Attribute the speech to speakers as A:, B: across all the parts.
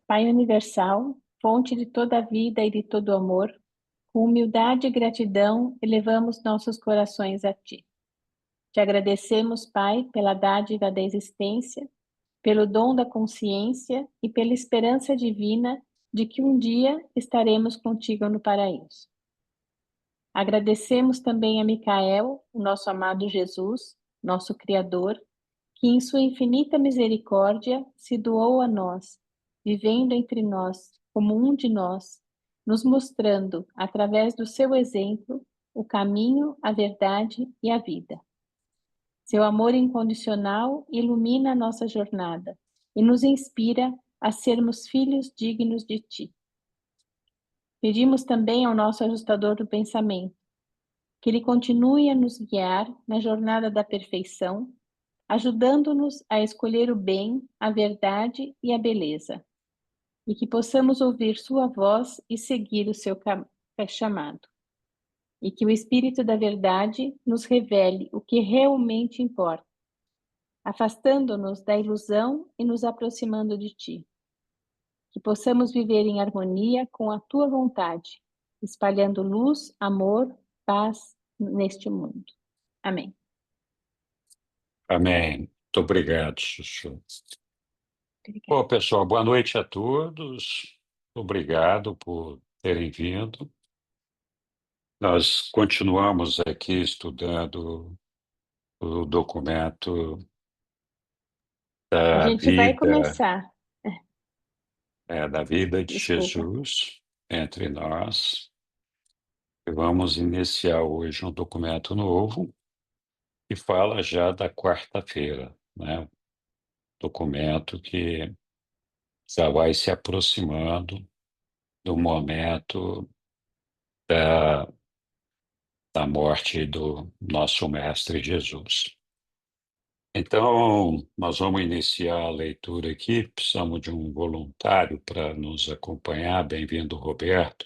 A: Pai universal, fonte de toda a vida e de todo o amor, com humildade e gratidão elevamos nossos corações a Ti. Te agradecemos, Pai, pela dádiva da existência, pelo dom da consciência e pela esperança divina de que um dia estaremos contigo no paraíso. Agradecemos também a Micael, o nosso amado Jesus, nosso Criador, que em sua infinita misericórdia se doou a nós, vivendo entre nós como um de nós, nos mostrando, através do seu exemplo, o caminho, a verdade e a vida. Seu amor incondicional ilumina a nossa jornada e nos inspira a sermos filhos dignos de Ti. Pedimos também ao nosso ajustador do pensamento que Ele continue a nos guiar na jornada da perfeição, ajudando-nos a escolher o bem, a verdade e a beleza, e que possamos ouvir sua voz e seguir o seu chamado, e que o Espírito da Verdade nos revele o que realmente importa, afastando-nos da ilusão e nos aproximando de Ti. Que possamos viver em harmonia com a Tua vontade, espalhando luz, amor, paz neste mundo. Amém.
B: Amém. Muito obrigado, Chuchu.
A: Obrigada.
B: Bom, pessoal, boa noite a todos. Obrigado por terem vindo. Nós continuamos aqui estudando o documento
A: A
B: da
A: gente vai
B: vida,
A: começar.
B: da vida de
A: Desculpa.
B: Jesus entre nós. E vamos iniciar hoje um documento novo que fala já da quarta-feira, né? Documento que já vai se aproximando do momento da, da morte do nosso Mestre Jesus. Então, nós vamos iniciar a leitura aqui. Precisamos de um voluntário para nos acompanhar. Bem-vindo, Roberto.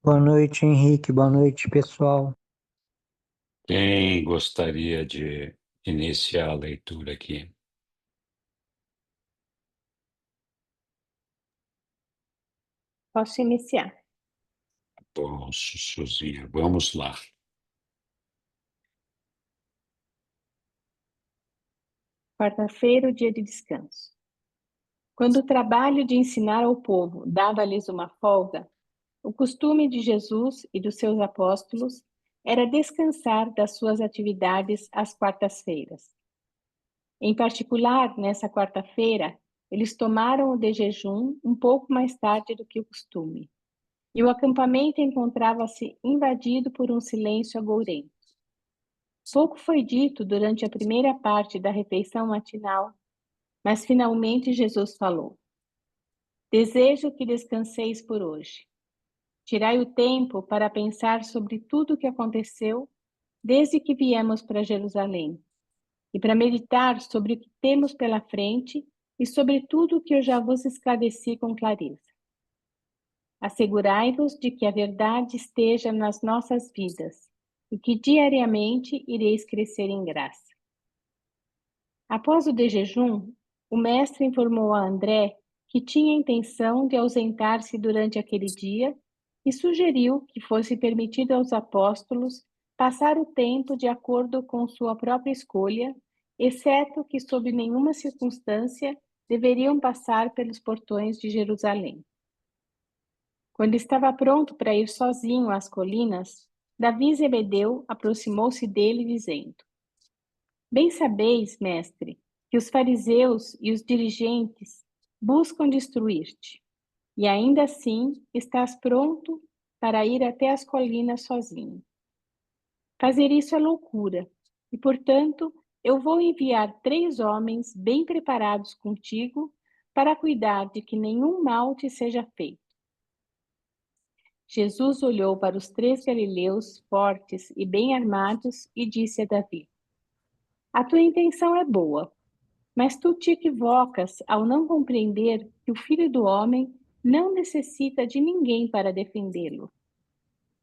C: Boa noite, Henrique. Boa noite, pessoal.
B: Quem gostaria de iniciar a leitura aqui?
A: Posso iniciar?
B: Bom, Sussuzinha, vamos lá.
A: Quarta-feira, o dia de descanso. Quando o trabalho de ensinar ao povo dava-lhes uma folga, o costume de Jesus e dos seus apóstolos era descansar das suas atividades às quartas-feiras. Em particular, nessa quarta-feira, eles tomaram o de jejum um pouco mais tarde do que o costume, e o acampamento encontrava-se invadido por um silêncio agourento. Pouco foi dito durante a primeira parte da refeição matinal, mas finalmente Jesus falou: Desejo que descanseis por hoje. Tirai o tempo para pensar sobre tudo o que aconteceu desde que viemos para Jerusalém, e para meditar sobre o que temos pela frente e sobre tudo o que eu já vos esclareci com clareza. Assegurai-vos de que a verdade esteja nas nossas vidas e que diariamente ireis crescer em graça. Após o de jejum, o mestre informou a André que tinha intenção de ausentar-se durante aquele dia e sugeriu que fosse permitido aos apóstolos passar o tempo de acordo com sua própria escolha, exceto que, sob nenhuma circunstância, deveriam passar pelos portões de Jerusalém. Quando estava pronto para ir sozinho às colinas, Davi Zebedeu aproximou-se dele, dizendo: Bem sabeis, mestre, que os fariseus e os dirigentes buscam destruir-te, e ainda assim estás pronto para ir até as colinas sozinho. Fazer isso é loucura, e, portanto, eu vou enviar 3 homens bem preparados contigo para cuidar de que nenhum mal te seja feito. Jesus olhou para os 3 galileus fortes e bem armados e disse a Davi: A tua intenção é boa, mas tu te equivocas ao não compreender que o Filho do Homem não necessita de ninguém para defendê-lo.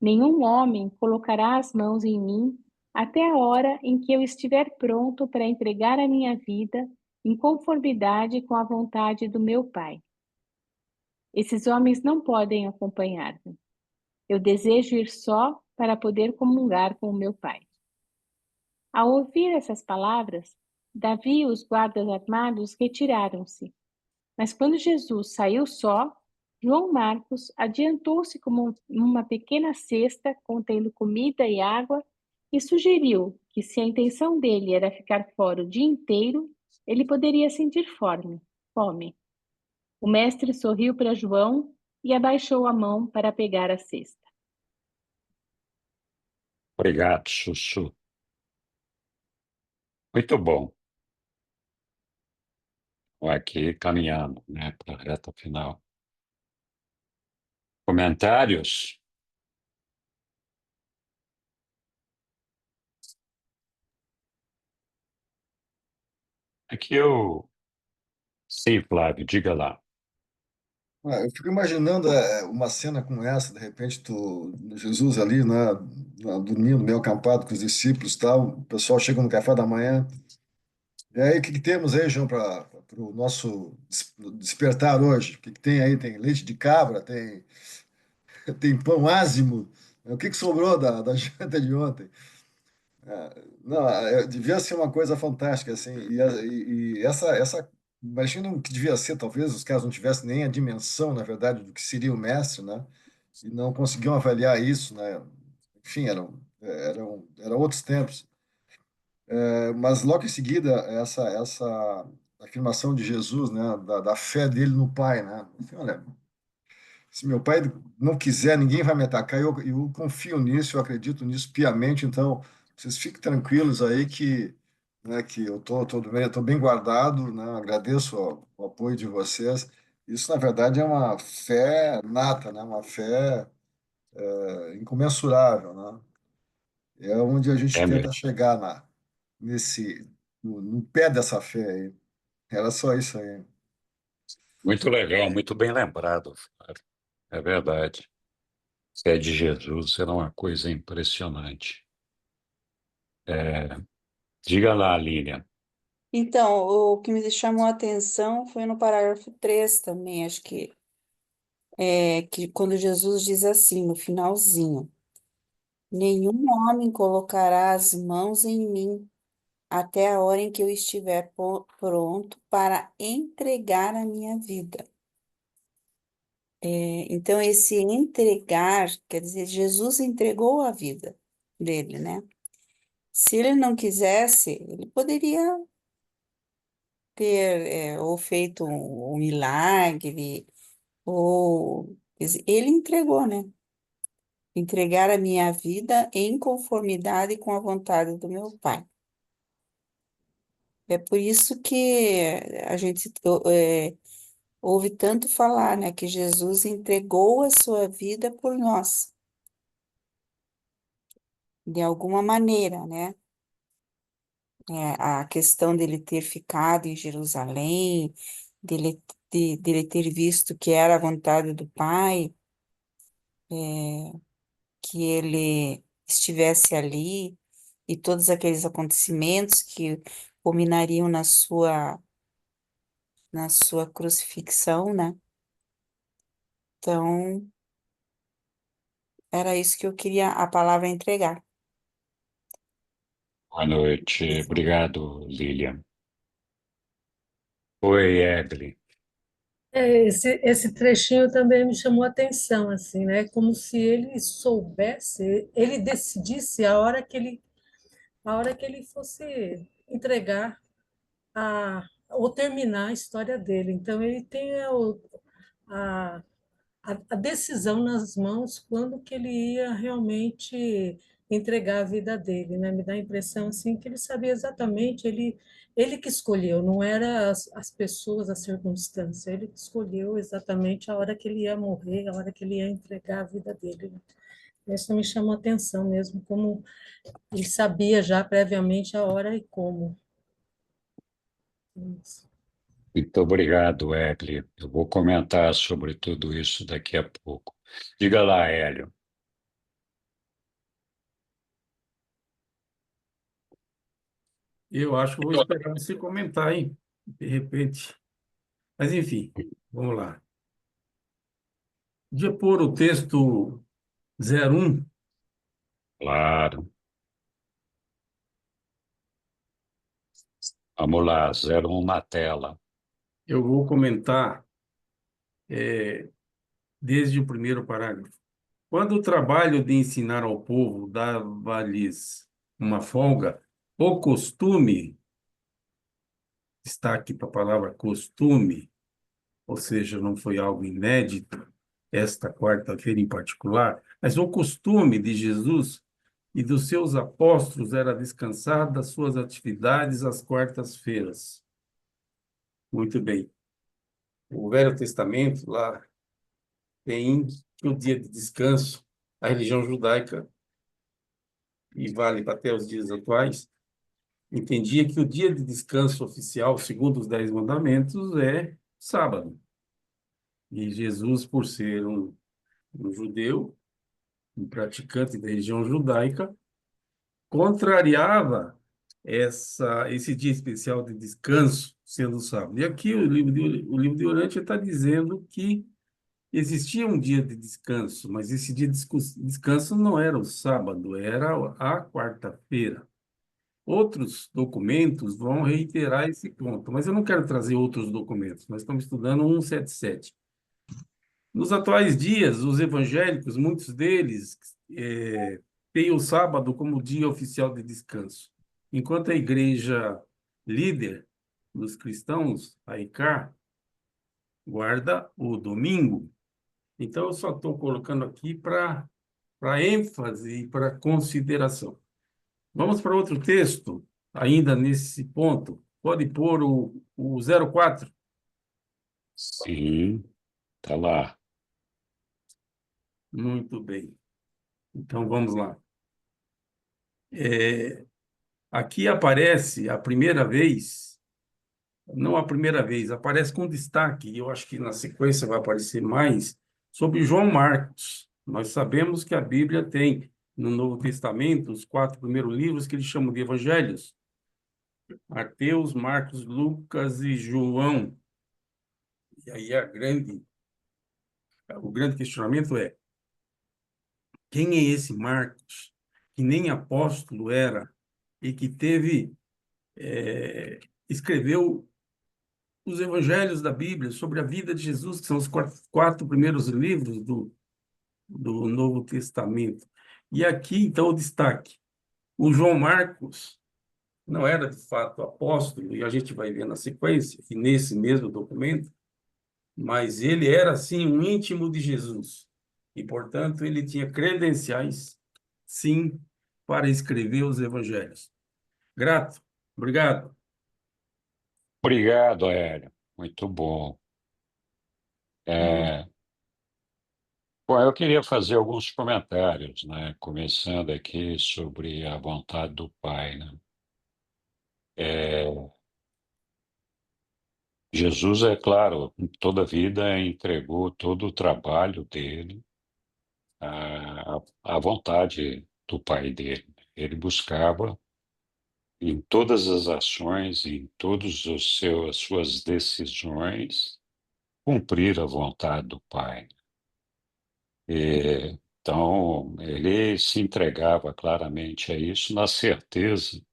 A: Nenhum homem colocará as mãos em mim até a hora em que eu estiver pronto para entregar a minha vida em conformidade com a vontade do meu Pai. Esses homens não podem acompanhar-me. Eu desejo ir só para poder comungar com o meu Pai. Ao ouvir essas palavras, Davi e os guardas armados retiraram-se. Mas quando Jesus saiu só, João Marcos adiantou-se com uma pequena cesta contendo comida e água e sugeriu que, se a intenção dele era ficar fora o dia inteiro, ele poderia sentir fome. O mestre sorriu para João e abaixou a mão para pegar a cesta.
B: Obrigado, Sussu. Muito bom. Aqui caminhando, né, para a reta final. Comentários? Aqui eu... Sim, Flávio, diga lá.
D: Eu fico imaginando uma cena como essa, de repente, Jesus ali, né, dormindo, meio acampado com os discípulos e tal, o pessoal chega no café da manhã. E aí, o que que temos aí, João, para o nosso despertar hoje? O que que tem aí? Tem leite de cabra, tem pão ázimo. O que que sobrou da janta de ontem? Não, devia ser uma coisa fantástica, assim. E essa, imagina o que devia ser, talvez os caras não tivessem nem a dimensão, na verdade, do que seria o mestre, né? E não conseguiam avaliar isso, né? Enfim, eram outros tempos. Mas logo em seguida, essa afirmação de Jesus, né? Da fé dele no Pai, né? Assim, olha, se meu pai não quiser, ninguém vai me atacar. Eu confio nisso, eu acredito nisso piamente. Então, vocês fiquem tranquilos aí que eu tô bem guardado, né? Agradeço o apoio de vocês. Isso, na verdade, é uma fé nata, né? Uma fé incomensurável, né? É onde a gente
B: É
D: tenta
B: mesmo.
D: chegar no pé dessa fé aí. Era só isso aí.
B: Muito legal, muito bem lembrado, Flávio. É verdade. Fé de Jesus era uma coisa impressionante. É, diga lá, Lilian.
E: Então, o que me chamou a atenção foi no parágrafo 3 também, acho que quando Jesus diz assim, no finalzinho, nenhum homem colocará as mãos em mim até a hora em que eu estiver pronto para entregar a minha vida. Então, esse entregar, quer dizer, Jesus entregou a vida dele, né? Se ele não quisesse, ele poderia ter ou feito um milagre, ou quer dizer, ele entregou, né? Entregar a minha vida em conformidade com a vontade do meu Pai. É por isso que a gente ouve tanto falar, né, que Jesus entregou a sua vida por nós, de alguma maneira, né? A questão dele ter ficado em Jerusalém, dele ter visto que era a vontade do Pai, que ele estivesse ali, e todos aqueles acontecimentos que culminariam na sua crucifixão, né? Então, era isso que eu queria a palavra entregar.
B: Boa noite. Obrigado, Lilian. Oi, Egli.
F: Esse trechinho também me chamou a atenção, assim, né? Como se ele soubesse, ele decidisse a hora que ele fosse entregar ou terminar a história dele. Então ele tem a, a decisão nas mãos quando que ele ia realmente entregar a vida dele, né? Me dá a impressão assim que ele sabia exatamente, ele que escolheu, não era as pessoas, a circunstância, ele que escolheu exatamente a hora que ele ia morrer, a hora que ele ia entregar a vida dele. Isso me chamou a atenção mesmo, como ele sabia já previamente a hora e como. Isso.
B: Muito obrigado, Egli. Eu vou comentar sobre tudo isso daqui a pouco. Diga lá, Hélio.
G: Eu acho que vou esperar você comentar, hein? De repente. Mas, enfim, vamos lá. Podia pôr o texto 01.
B: Claro. Vamos lá, 01 na tela.
G: Eu vou comentar desde o primeiro parágrafo. Quando o trabalho de ensinar ao povo dava-lhes uma folga, o costume, destaque para a palavra costume, ou seja, não foi algo inédito, esta quarta-feira em particular, mas o costume de Jesus e dos seus apóstolos era descansar das suas atividades às quartas-feiras. Muito bem. O Velho Testamento lá tem que o dia de descanso, a religião judaica, e vale até os dias atuais, entendia que o dia de descanso oficial, segundo os 10 mandamentos, é sábado. E Jesus, por ser um judeu, um praticante da religião judaica, contrariava esse dia especial de descanso, sendo o sábado. E aqui o livro de Urântia está dizendo que existia um dia de descanso, mas esse dia de descanso não era o sábado, era a quarta-feira. Outros documentos vão reiterar esse ponto, mas eu não quero trazer outros documentos. Nós estamos estudando 177. Nos atuais dias, os evangélicos, muitos deles, têm o sábado como dia oficial de descanso, enquanto a igreja líder dos cristãos, a ICAR, guarda o domingo. Então, eu só estou colocando aqui para ênfase e para consideração. Vamos para outro texto, ainda nesse ponto. Pode pôr o 04.
B: Sim, tá lá.
G: Muito bem. Então, vamos lá. Aqui aparece a primeira vez, não a primeira vez, aparece com destaque, e eu acho que na sequência vai aparecer mais, sobre João Marcos. Nós sabemos que a Bíblia tem, no Novo Testamento, os 4 primeiros livros que eles chamam de evangelhos: Mateus, Marcos, Lucas e João. E aí o grande questionamento é: quem é esse Marcos, que nem apóstolo era e que escreveu os evangelhos da Bíblia sobre a vida de Jesus, que são os 4 primeiros livros do Novo Testamento? E aqui, então, o destaque: o João Marcos não era, de fato, apóstolo, e a gente vai ver na sequência, e nesse mesmo documento, mas ele era, sim, um íntimo de Jesus. E, portanto, ele tinha credenciais, sim, para escrever os evangelhos. Grato. Obrigado.
B: Obrigado, Hélio. Muito bom. Bom, eu queria fazer alguns comentários, né? Começando aqui sobre a vontade do Pai, né? Jesus, é claro, toda a vida entregou todo o trabalho dele à vontade do Pai dele. Ele buscava, em todas as ações, em todas as suas decisões, cumprir a vontade do Pai. Então, ele se entregava claramente a isso, na certeza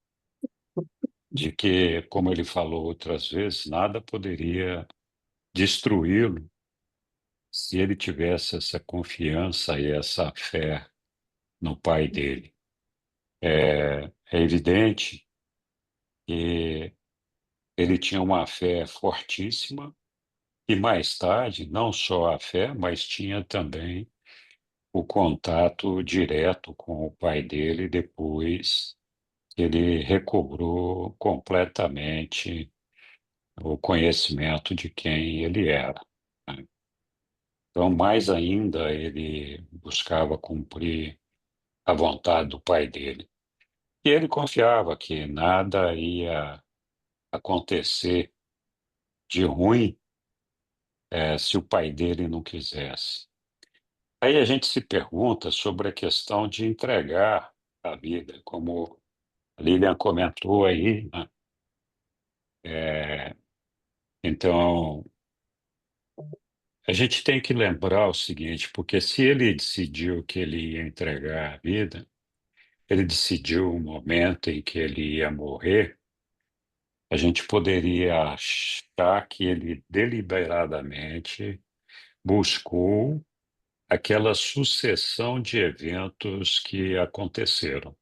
B: de que, como ele falou outras vezes, nada poderia destruí-lo se ele tivesse essa confiança e essa fé no Pai dele. É evidente que ele tinha uma fé fortíssima e, mais tarde, não só a fé, mas tinha também o contato direto com o pai dele depois que ele recobrou completamente o conhecimento de quem ele era, né? Então, mais ainda, ele buscava cumprir a vontade do pai dele. E ele confiava que nada ia acontecer de ruim se o pai dele não quisesse. Aí a gente se pergunta sobre a questão de entregar a vida, como a Lilian comentou aí, né? É, então, a gente tem que lembrar o seguinte, porque se ele decidiu que ele ia entregar a vida, ele decidiu o momento em que ele ia morrer, a gente poderia achar que ele deliberadamente buscou aquela sucessão de eventos que aconteceram.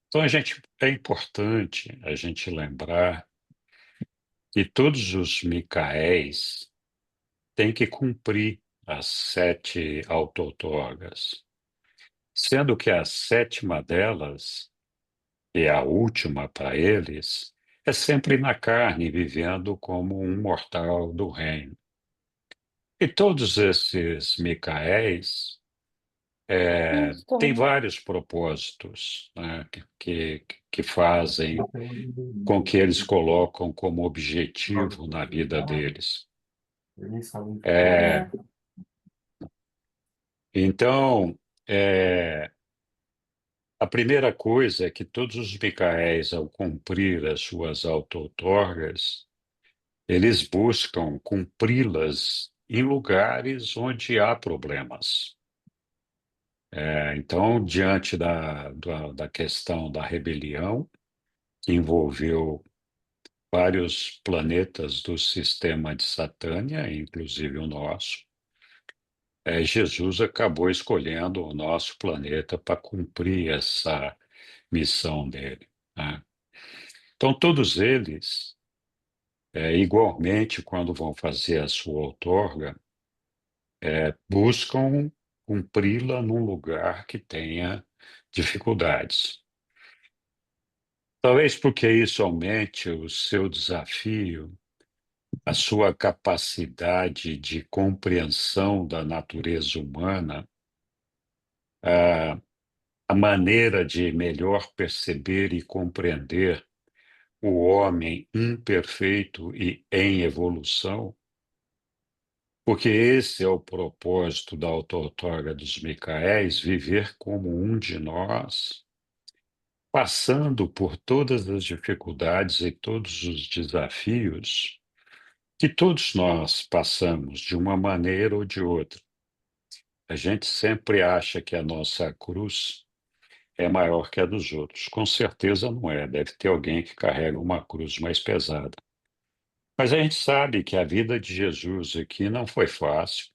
B: Então, é importante a gente lembrar que todos os Micaéis têm que cumprir as 7 auto-outorgas, sendo que a sétima delas, e a última para eles, é sempre na carne, vivendo como um mortal do reino. E todos esses Micaéis têm
A: Estou.
B: vários propósitos, né, que fazem com que eles colocam como objetivo na vida deles. É,
E: É,
B: então, é, a primeira coisa é que todos os Micaéis, ao cumprir as suas auto-outorgas, eles buscam cumpri-las em lugares onde há problemas. Então, diante da questão da rebelião, que envolveu vários planetas do sistema de Satânia, inclusive o nosso, Jesus acabou escolhendo o nosso planeta para cumprir essa missão dele, né? Então, todos eles, igualmente, quando vão fazer a sua outorga, buscam cumpri-la num lugar que tenha dificuldades. Talvez porque isso aumente o seu desafio, a sua capacidade de compreensão da natureza humana, a, a maneira de melhor perceber e compreender o homem imperfeito e em evolução, porque esse é o propósito da auto-outorga dos Micaéis, viver como um de nós, passando por todas as dificuldades e todos os desafios que todos nós passamos de uma maneira ou de outra. A gente sempre acha que a nossa cruz é maior que a dos outros. Com certeza não é. Deve ter alguém que carrega uma cruz mais pesada. Mas a gente sabe que a vida de Jesus aqui não foi fácil,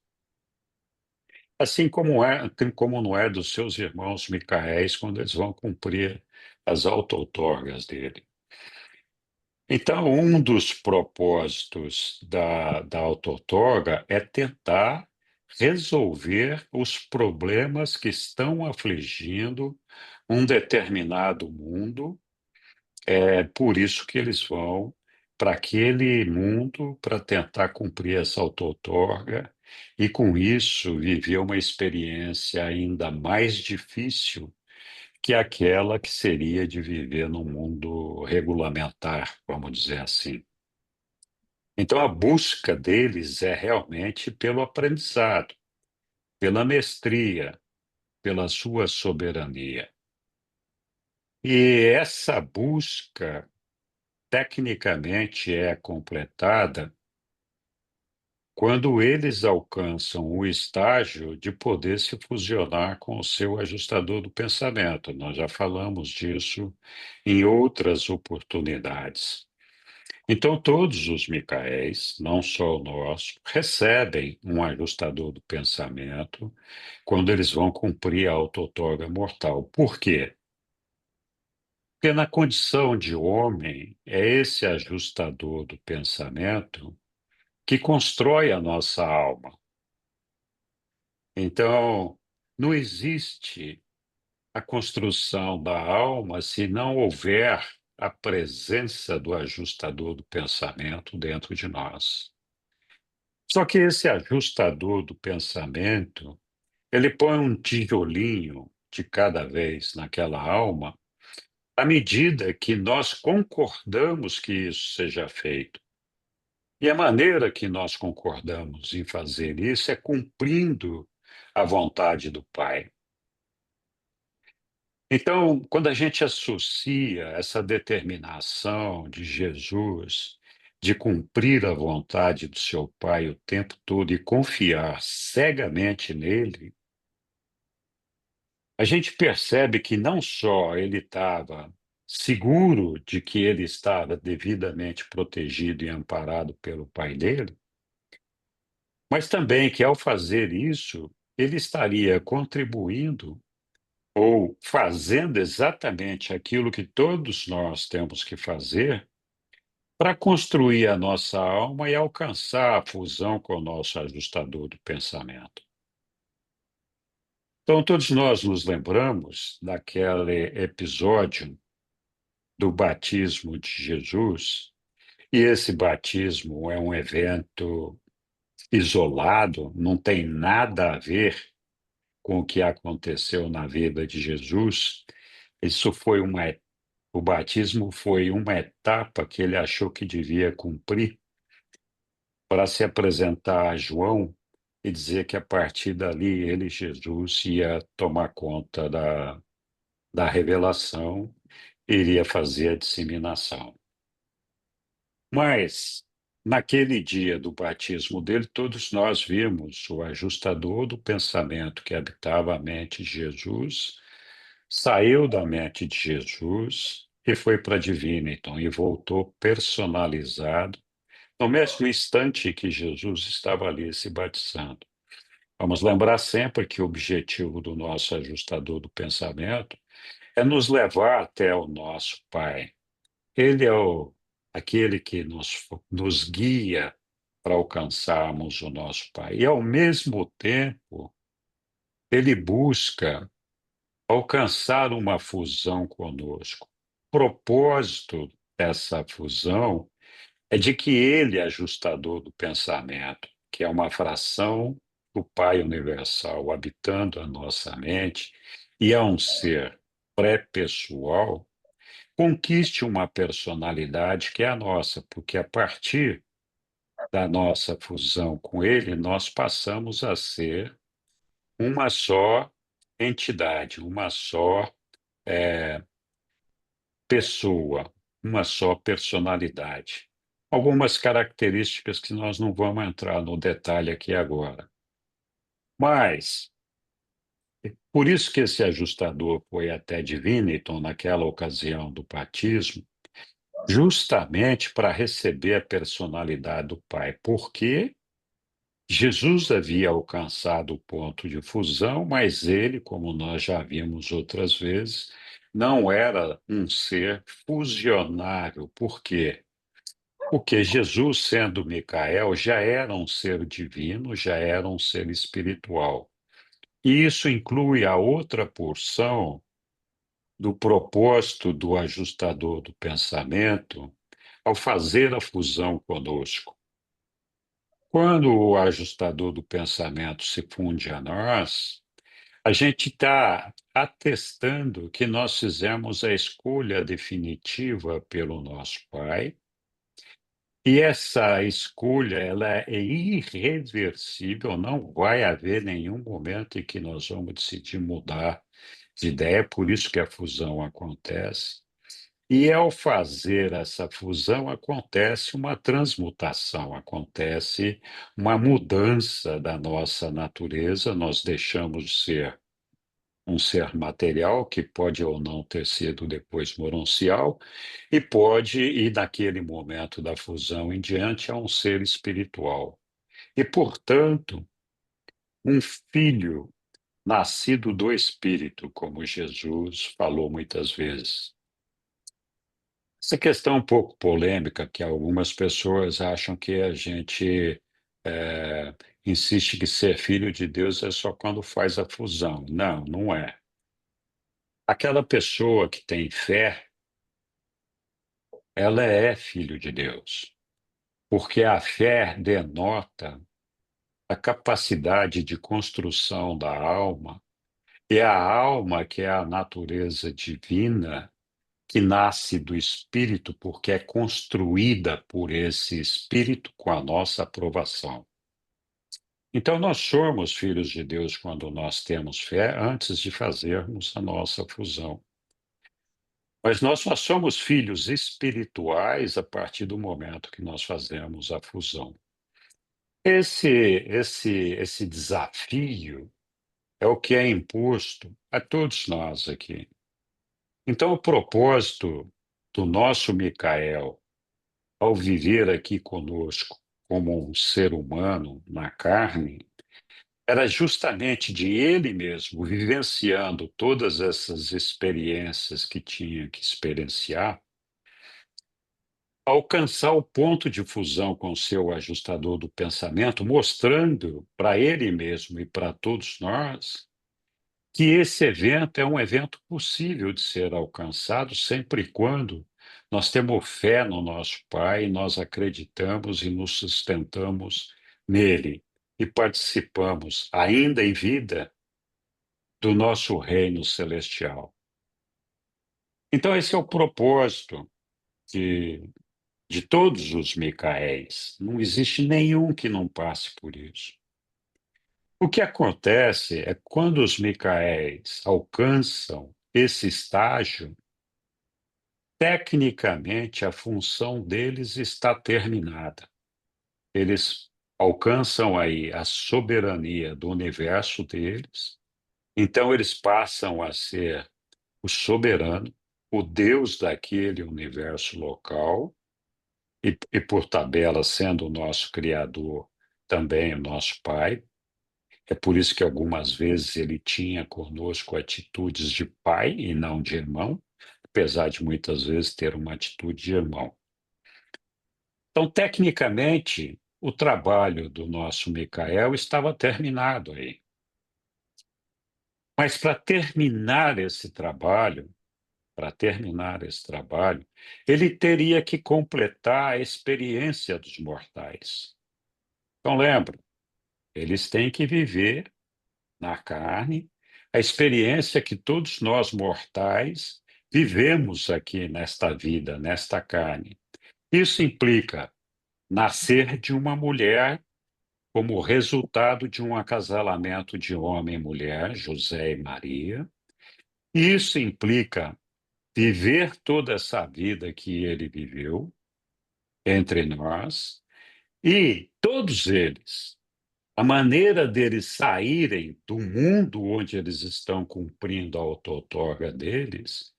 B: assim como não é dos seus irmãos Micaéis quando eles vão cumprir as auto-outorgas dele. Então, um dos propósitos da auto-outorga é tentar resolver os problemas que estão afligindo um determinado mundo. É por isso que eles vão para aquele mundo para tentar cumprir essa auto-outorga e, com isso, viver uma experiência ainda mais difícil que aquela que seria de viver num mundo regulamentar, vamos dizer assim. Então, a busca deles é realmente pelo aprendizado, pela mestria, pela sua soberania. E essa busca, tecnicamente, é completada quando eles alcançam o estágio de poder se fusionar com o seu ajustador do pensamento. Nós já falamos disso em outras oportunidades. Então, todos os Micaéis, não só o nosso, recebem um ajustador do pensamento quando eles vão cumprir a auto-outorga mortal. Por quê? Porque na condição de homem, é esse ajustador do pensamento que constrói a nossa alma. Então, não existe a construção da alma se não houver a presença do ajustador do pensamento dentro de nós. Só que esse ajustador do pensamento, ele põe um tijolinho de cada vez naquela alma à medida que nós concordamos que isso seja feito. E a maneira que nós concordamos em fazer isso é cumprindo a vontade do Pai. Então, quando a gente associa essa determinação de Jesus de cumprir a vontade do seu Pai o tempo todo e confiar cegamente nele, a gente percebe que não só ele estava seguro de que ele estava devidamente protegido e amparado pelo Pai dele, mas também que ao fazer isso, ele estaria contribuindo ou fazendo exatamente aquilo que todos nós temos que fazer para construir a nossa alma e alcançar a fusão com o nosso ajustador do pensamento. Então, todos nós nos lembramos daquele episódio do batismo de Jesus, e esse batismo é um evento isolado, não tem nada a ver com o que aconteceu na vida de Jesus. Isso foi o batismo foi uma etapa que ele achou que devia cumprir para se apresentar a João e dizer que a partir dali ele, Jesus, ia tomar conta da revelação e iria fazer a disseminação. Mas, naquele dia do batismo dele, todos nós vimos o ajustador do pensamento que habitava a mente de Jesus, saiu da mente de Jesus e foi para Divinity e voltou personalizado no mesmo instante que Jesus estava ali se batizando. Vamos lembrar sempre que o objetivo do nosso ajustador do pensamento é nos levar até o nosso Pai. Ele é aquele que nos guia para alcançarmos o nosso Pai. E, ao mesmo tempo, ele busca alcançar uma fusão conosco. O propósito dessa fusão é de que ele é ajustador do pensamento, que é uma fração do Pai Universal habitando a nossa mente, e é um ser pré-pessoal, conquiste uma personalidade que é a nossa, porque a partir da nossa fusão com ele, nós passamos a ser uma só entidade, uma só pessoa, uma só personalidade. Algumas características que nós não vamos entrar no detalhe aqui agora. Mas, por isso que esse ajustador foi até Divinity naquela ocasião do batismo, justamente para receber a personalidade do Pai, porque Jesus havia alcançado o ponto de fusão, mas ele, como nós já vimos outras vezes, não era um ser fusionável. Por quê? Porque Jesus, sendo Micael, já era um ser divino, já era um ser espiritual. E isso inclui a outra porção do propósito do ajustador do pensamento ao fazer a fusão conosco. Quando o ajustador do pensamento se funde a nós, a gente está atestando que nós fizemos a escolha definitiva pelo nosso Pai, e essa escolha ela é irreversível, não vai haver nenhum momento em que nós vamos decidir mudar de ideia, por isso que a fusão acontece. E ao fazer essa fusão, acontece uma transmutação, acontece uma mudança da nossa natureza, nós deixamos de ser um ser material, que pode ou não ter sido depois moroncial, e pode ir, naquele momento da fusão em diante, a um ser espiritual. E, portanto, um filho nascido do Espírito, como Jesus falou muitas vezes. Essa questão é um pouco polêmica, que algumas pessoas acham que a gente insiste que ser filho de Deus é só quando faz a fusão. Não, não é. Aquela pessoa que tem fé, ela é filho de Deus, porque a fé denota a capacidade de construção da alma, e a alma, que é a natureza divina, que nasce do Espírito porque é construída por esse Espírito com a nossa aprovação. Então, nós somos filhos de Deus quando nós temos fé antes de fazermos a nossa fusão. Mas nós só somos filhos espirituais a partir do momento que nós fazemos a fusão. Esse desafio é o que é imposto a todos nós aqui. Então, o propósito do nosso Micael, ao viver aqui conosco como um ser humano na carne, era justamente de ele mesmo, vivenciando todas essas experiências que tinha que experienciar, alcançar o ponto de fusão com o seu ajustador do pensamento, mostrando para ele mesmo e para todos nós que esse evento é um evento possível de ser alcançado sempre e quando nós temos fé no nosso Pai, nós acreditamos e nos sustentamos nele e participamos, ainda em vida, do nosso reino celestial. Então, esse é o propósito de todos os Micaéis. Não existe nenhum que não passe por isso. O que acontece é quando os Micaéis alcançam esse estágio, tecnicamente a função deles está terminada. Eles alcançam aí a soberania do universo deles, então eles passam a ser o soberano, o Deus daquele universo local, e por tabela, sendo o nosso Criador, também o nosso Pai. É por isso que algumas vezes ele tinha conosco atitudes de pai e não de irmão, apesar de muitas vezes ter uma atitude de irmão. Então, tecnicamente, o trabalho do nosso Micael estava terminado aí. Mas para terminar esse trabalho, ele teria que completar a experiência dos mortais. Então, lembra, eles têm que viver na carne a experiência que todos nós mortais vivemos aqui nesta vida, nesta carne. Isso implica nascer de uma mulher como resultado de um acasalamento de homem e mulher, José e Maria. Isso implica viver toda essa vida que ele viveu entre nós, e todos eles, a maneira deles saírem do mundo onde eles estão cumprindo a auto-outorga deles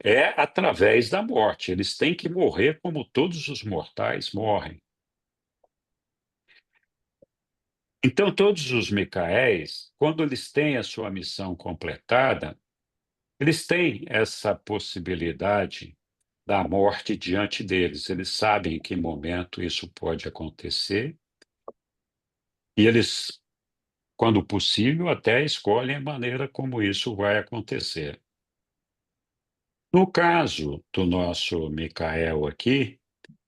B: é através da morte. Eles têm que morrer como todos os mortais morrem. Então, todos os Micaéis, quando eles têm a sua missão completada, eles têm essa possibilidade da morte diante deles. Eles sabem em que momento isso pode acontecer e eles, quando possível, até escolhem a maneira como isso vai acontecer. No caso do nosso Micael aqui,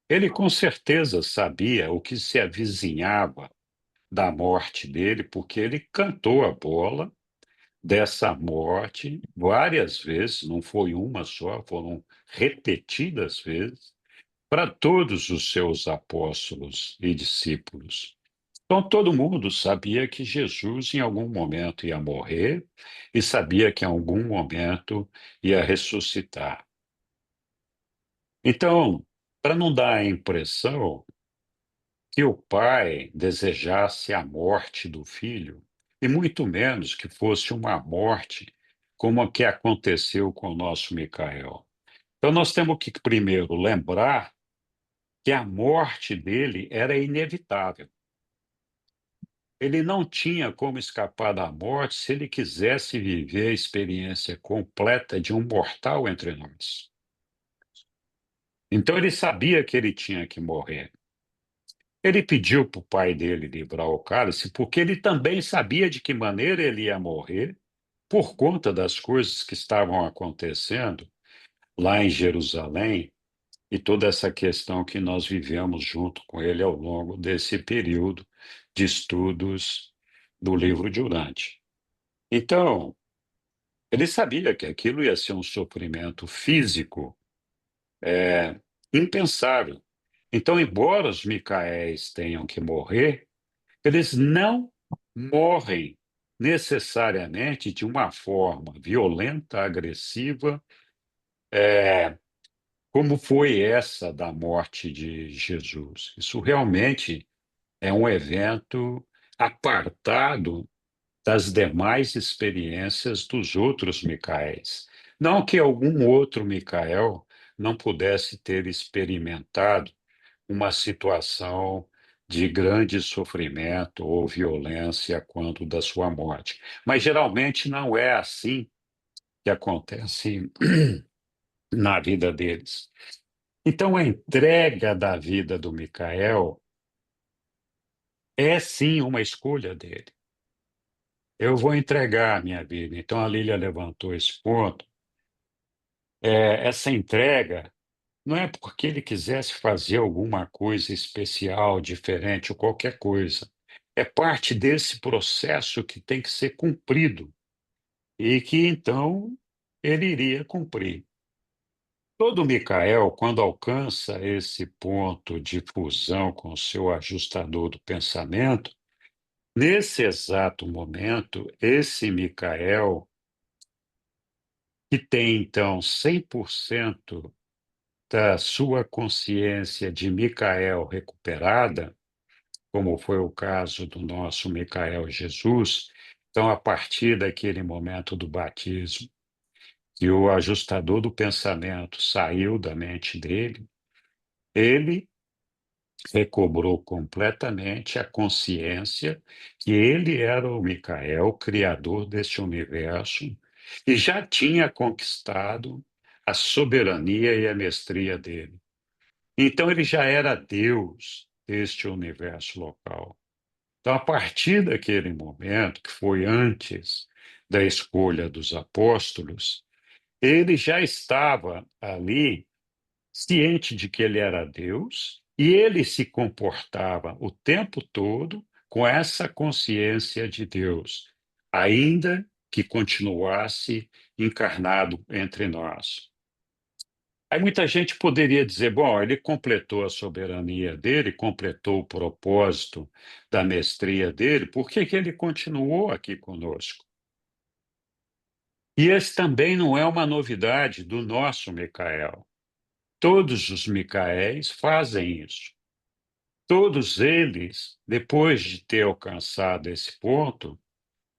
B: ele com certeza sabia o que se avizinhava da morte dele, porque ele cantou a bola dessa morte várias vezes, não foi uma só, foram repetidas vezes, para todos os seus apóstolos e discípulos. Então, todo mundo sabia que Jesus, em algum momento, ia morrer e sabia que, em algum momento, ia ressuscitar. Então, para não dar a impressão que o pai desejasse a morte do filho, e muito menos que fosse uma morte como a que aconteceu com o nosso Micael. Então, nós temos que, primeiro, lembrar que a morte dele era inevitável. Ele não tinha como escapar da morte se ele quisesse viver a experiência completa de um mortal entre nós. Então, ele sabia que ele tinha que morrer. Ele pediu para o pai dele livrar o cálice, porque ele também sabia de que maneira ele ia morrer, por conta das coisas que estavam acontecendo lá em Jerusalém e toda essa questão que nós vivemos junto com ele ao longo desse período de estudos do livro de Urante. Então, ele sabia que aquilo ia ser um sofrimento físico É impensável. Então, embora os Micaéis tenham que morrer, eles não morrem necessariamente de uma forma violenta, agressiva, como foi essa da morte de Jesus. Isso realmente é um evento apartado das demais experiências dos outros Micaéis. Não que algum outro Micael não pudesse ter experimentado uma situação de grande sofrimento ou violência quando da sua morte. Mas geralmente não é assim que acontece na vida deles. Então, a entrega da vida do Micael é sim uma escolha dele. Eu vou entregar a minha vida. Então, a Lília levantou esse ponto. Essa entrega não é porque ele quisesse fazer alguma coisa especial, diferente ou qualquer coisa. É parte desse processo que tem que ser cumprido e que então ele iria cumprir. Todo Micael, quando alcança esse ponto de fusão com o seu ajustador do pensamento, nesse exato momento, esse Micael, que tem então 100% da sua consciência de Micael recuperada, como foi o caso do nosso Micael Jesus, então, a partir daquele momento do batismo, que o ajustador do pensamento saiu da mente dele, ele recobrou completamente a consciência que ele era o Micael, criador deste universo, e já tinha conquistado a soberania e a mestria dele. Então, ele já era Deus deste universo local. Então, a partir daquele momento, que foi antes da escolha dos apóstolos, ele já estava ali ciente de que ele era Deus e ele se comportava o tempo todo com essa consciência de Deus, ainda que continuasse encarnado entre nós. Aí muita gente poderia dizer, bom, ele completou a soberania dele, completou o propósito da mestria dele, por que que ele continuou aqui conosco? E esse também não é uma novidade do nosso Micael. Todos os Micaéis fazem isso. Todos eles, depois de ter alcançado esse ponto,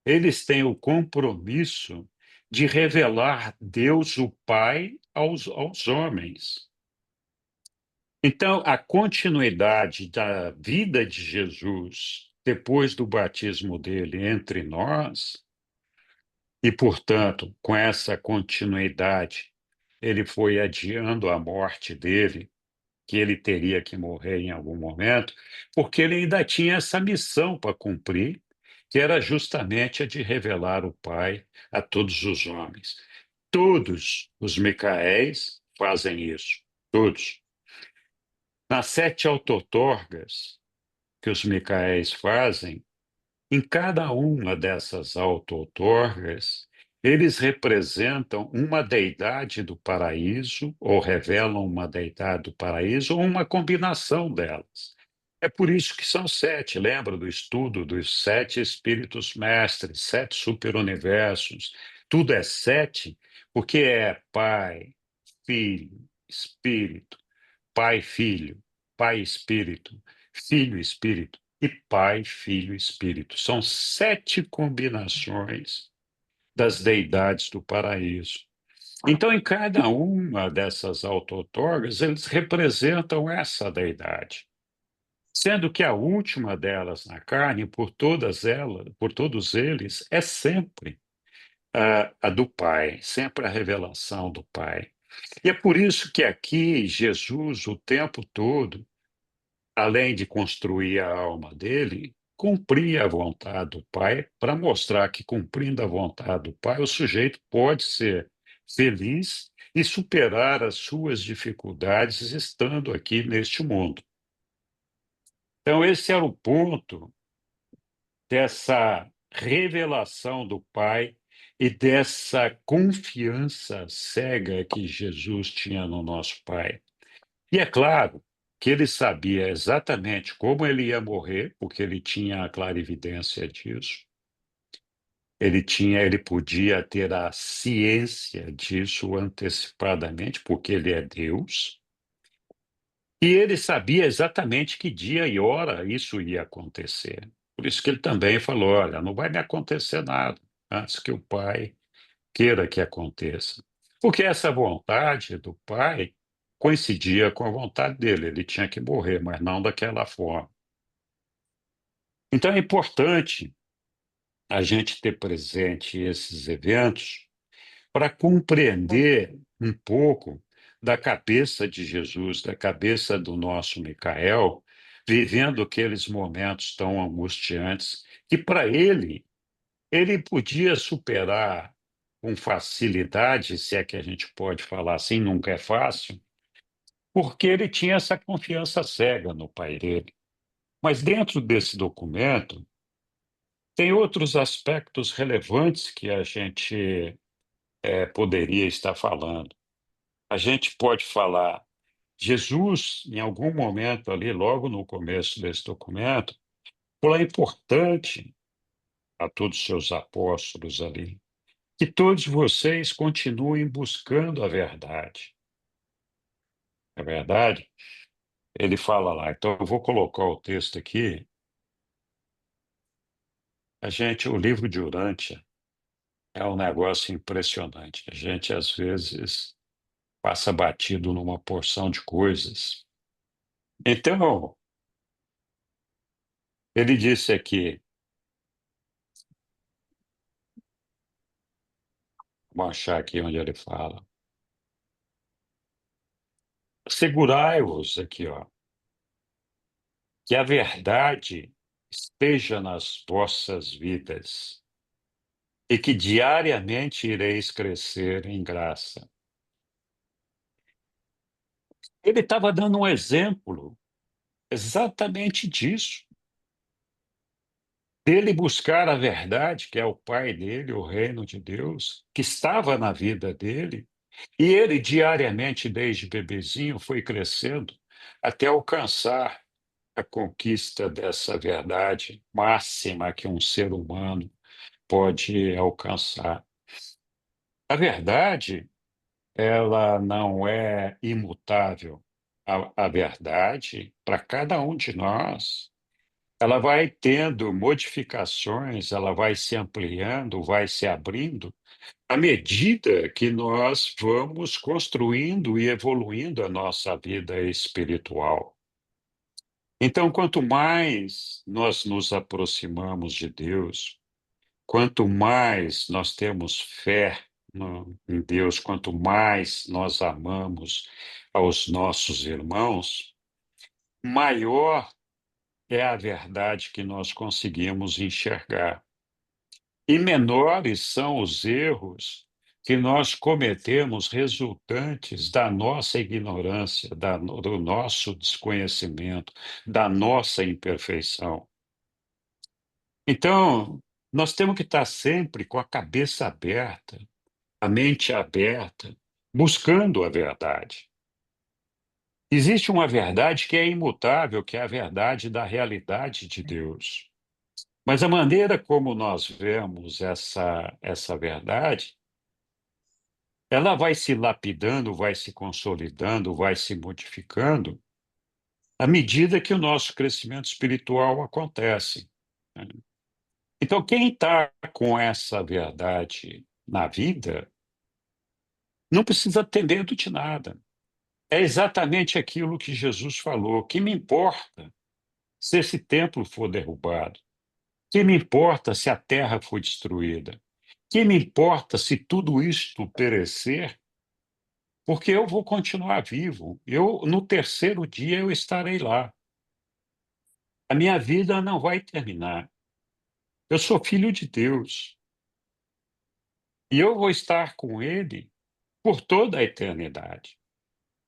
B: eles têm o compromisso de revelar Deus o Pai aos homens. Então, a continuidade da vida de Jesus depois do batismo dele entre nós, e, portanto, com essa continuidade, ele foi adiando a morte dele, que ele teria que morrer em algum momento, porque ele ainda tinha essa missão para cumprir, que era justamente a de revelar o Pai a todos os homens. Todos os Micaéis fazem isso, todos. Nas 7 auto-outorgas que os Micaéis fazem, em cada uma dessas auto-outorgas, eles representam uma deidade do paraíso, ou revelam uma deidade do paraíso, ou uma combinação delas. É por isso que são 7. Lembra do estudo dos 7 espíritos mestres, 7 superuniversos? Tudo é 7, porque é Pai, Filho, Espírito, Pai, Filho, Pai, Espírito, Filho, Espírito e Pai, Filho, Espírito. São 7 combinações das deidades do paraíso. Então, em cada uma dessas auto-outorgas, eles representam essa deidade. Sendo que a última delas na carne, por todas elas, por todos eles, é sempre a do Pai, sempre a revelação do Pai. E é por isso que aqui Jesus, o tempo todo, além de construir a alma dele, cumpria a vontade do Pai para mostrar que, cumprindo a vontade do Pai, o sujeito pode ser feliz e superar as suas dificuldades estando aqui neste mundo. Então, esse era o ponto dessa revelação do Pai e dessa confiança cega que Jesus tinha no nosso Pai. E é claro que ele sabia exatamente como ele ia morrer, porque ele tinha a clarividência disso. Ele podia ter a ciência disso antecipadamente, porque ele é Deus. E ele sabia exatamente que dia e hora isso ia acontecer. Por isso que ele também falou: olha, não vai me acontecer nada antes que o Pai queira que aconteça. Porque essa vontade do Pai coincidia com a vontade dele. Ele tinha que morrer, mas não daquela forma. Então é importante a gente ter presente esses eventos para compreender um pouco da cabeça de Jesus, da cabeça do nosso Micael, vivendo aqueles momentos tão angustiantes, que para ele podia superar com facilidade, se é que a gente pode falar assim, nunca é fácil, porque ele tinha essa confiança cega no pai dele. Mas dentro desse documento, tem outros aspectos relevantes que a gente poderia estar falando. A gente pode falar, Jesus, em algum momento ali, logo no começo desse documento, falou: é importante a todos os seus apóstolos ali, que todos vocês continuem buscando a verdade. É verdade? Ele fala lá, então eu vou colocar o texto aqui. O livro de Urântia é um negócio impressionante. A gente, às vezes, passa batido numa porção de coisas. Então, ele disse aqui, vamos achar aqui onde ele fala. Segurai-vos aqui, ó, que a verdade esteja nas vossas vidas e que diariamente ireis crescer em graça. Ele estava dando um exemplo exatamente disso, dele buscar a verdade, que é o Pai dele, o reino de Deus, que estava na vida dele, e ele diariamente, desde bebezinho, foi crescendo até alcançar a conquista dessa verdade máxima que um ser humano pode alcançar. A verdade, ela não é imutável. A verdade, para cada um de nós, ela vai tendo modificações, ela vai se ampliando, vai se abrindo, à medida que nós vamos construindo e evoluindo a nossa vida espiritual. Então, quanto mais nós nos aproximamos de Deus, quanto mais nós temos fé em Deus, quanto mais nós amamos aos nossos irmãos, maior é a verdade que nós conseguimos enxergar. E menores são os erros que nós cometemos resultantes da nossa ignorância, do nosso desconhecimento, da nossa imperfeição. Então, nós temos que estar sempre com a cabeça aberta, a mente aberta, buscando a verdade. Existe uma verdade que é imutável, que é a verdade da realidade de Deus. Mas a maneira como nós vemos essa verdade, ela vai se lapidando, vai se consolidando, vai se modificando à medida que o nosso crescimento espiritual acontece, né? Então, quem está com essa verdade na vida não precisa ter medo de nada. É exatamente aquilo que Jesus falou: que me importa se esse templo for derrubado? Que me importa se a terra for destruída? Que me importa se tudo isto perecer? Porque eu vou continuar vivo. No terceiro dia, eu estarei lá. A minha vida não vai terminar. Eu sou filho de Deus. E eu vou estar com Ele por toda a eternidade.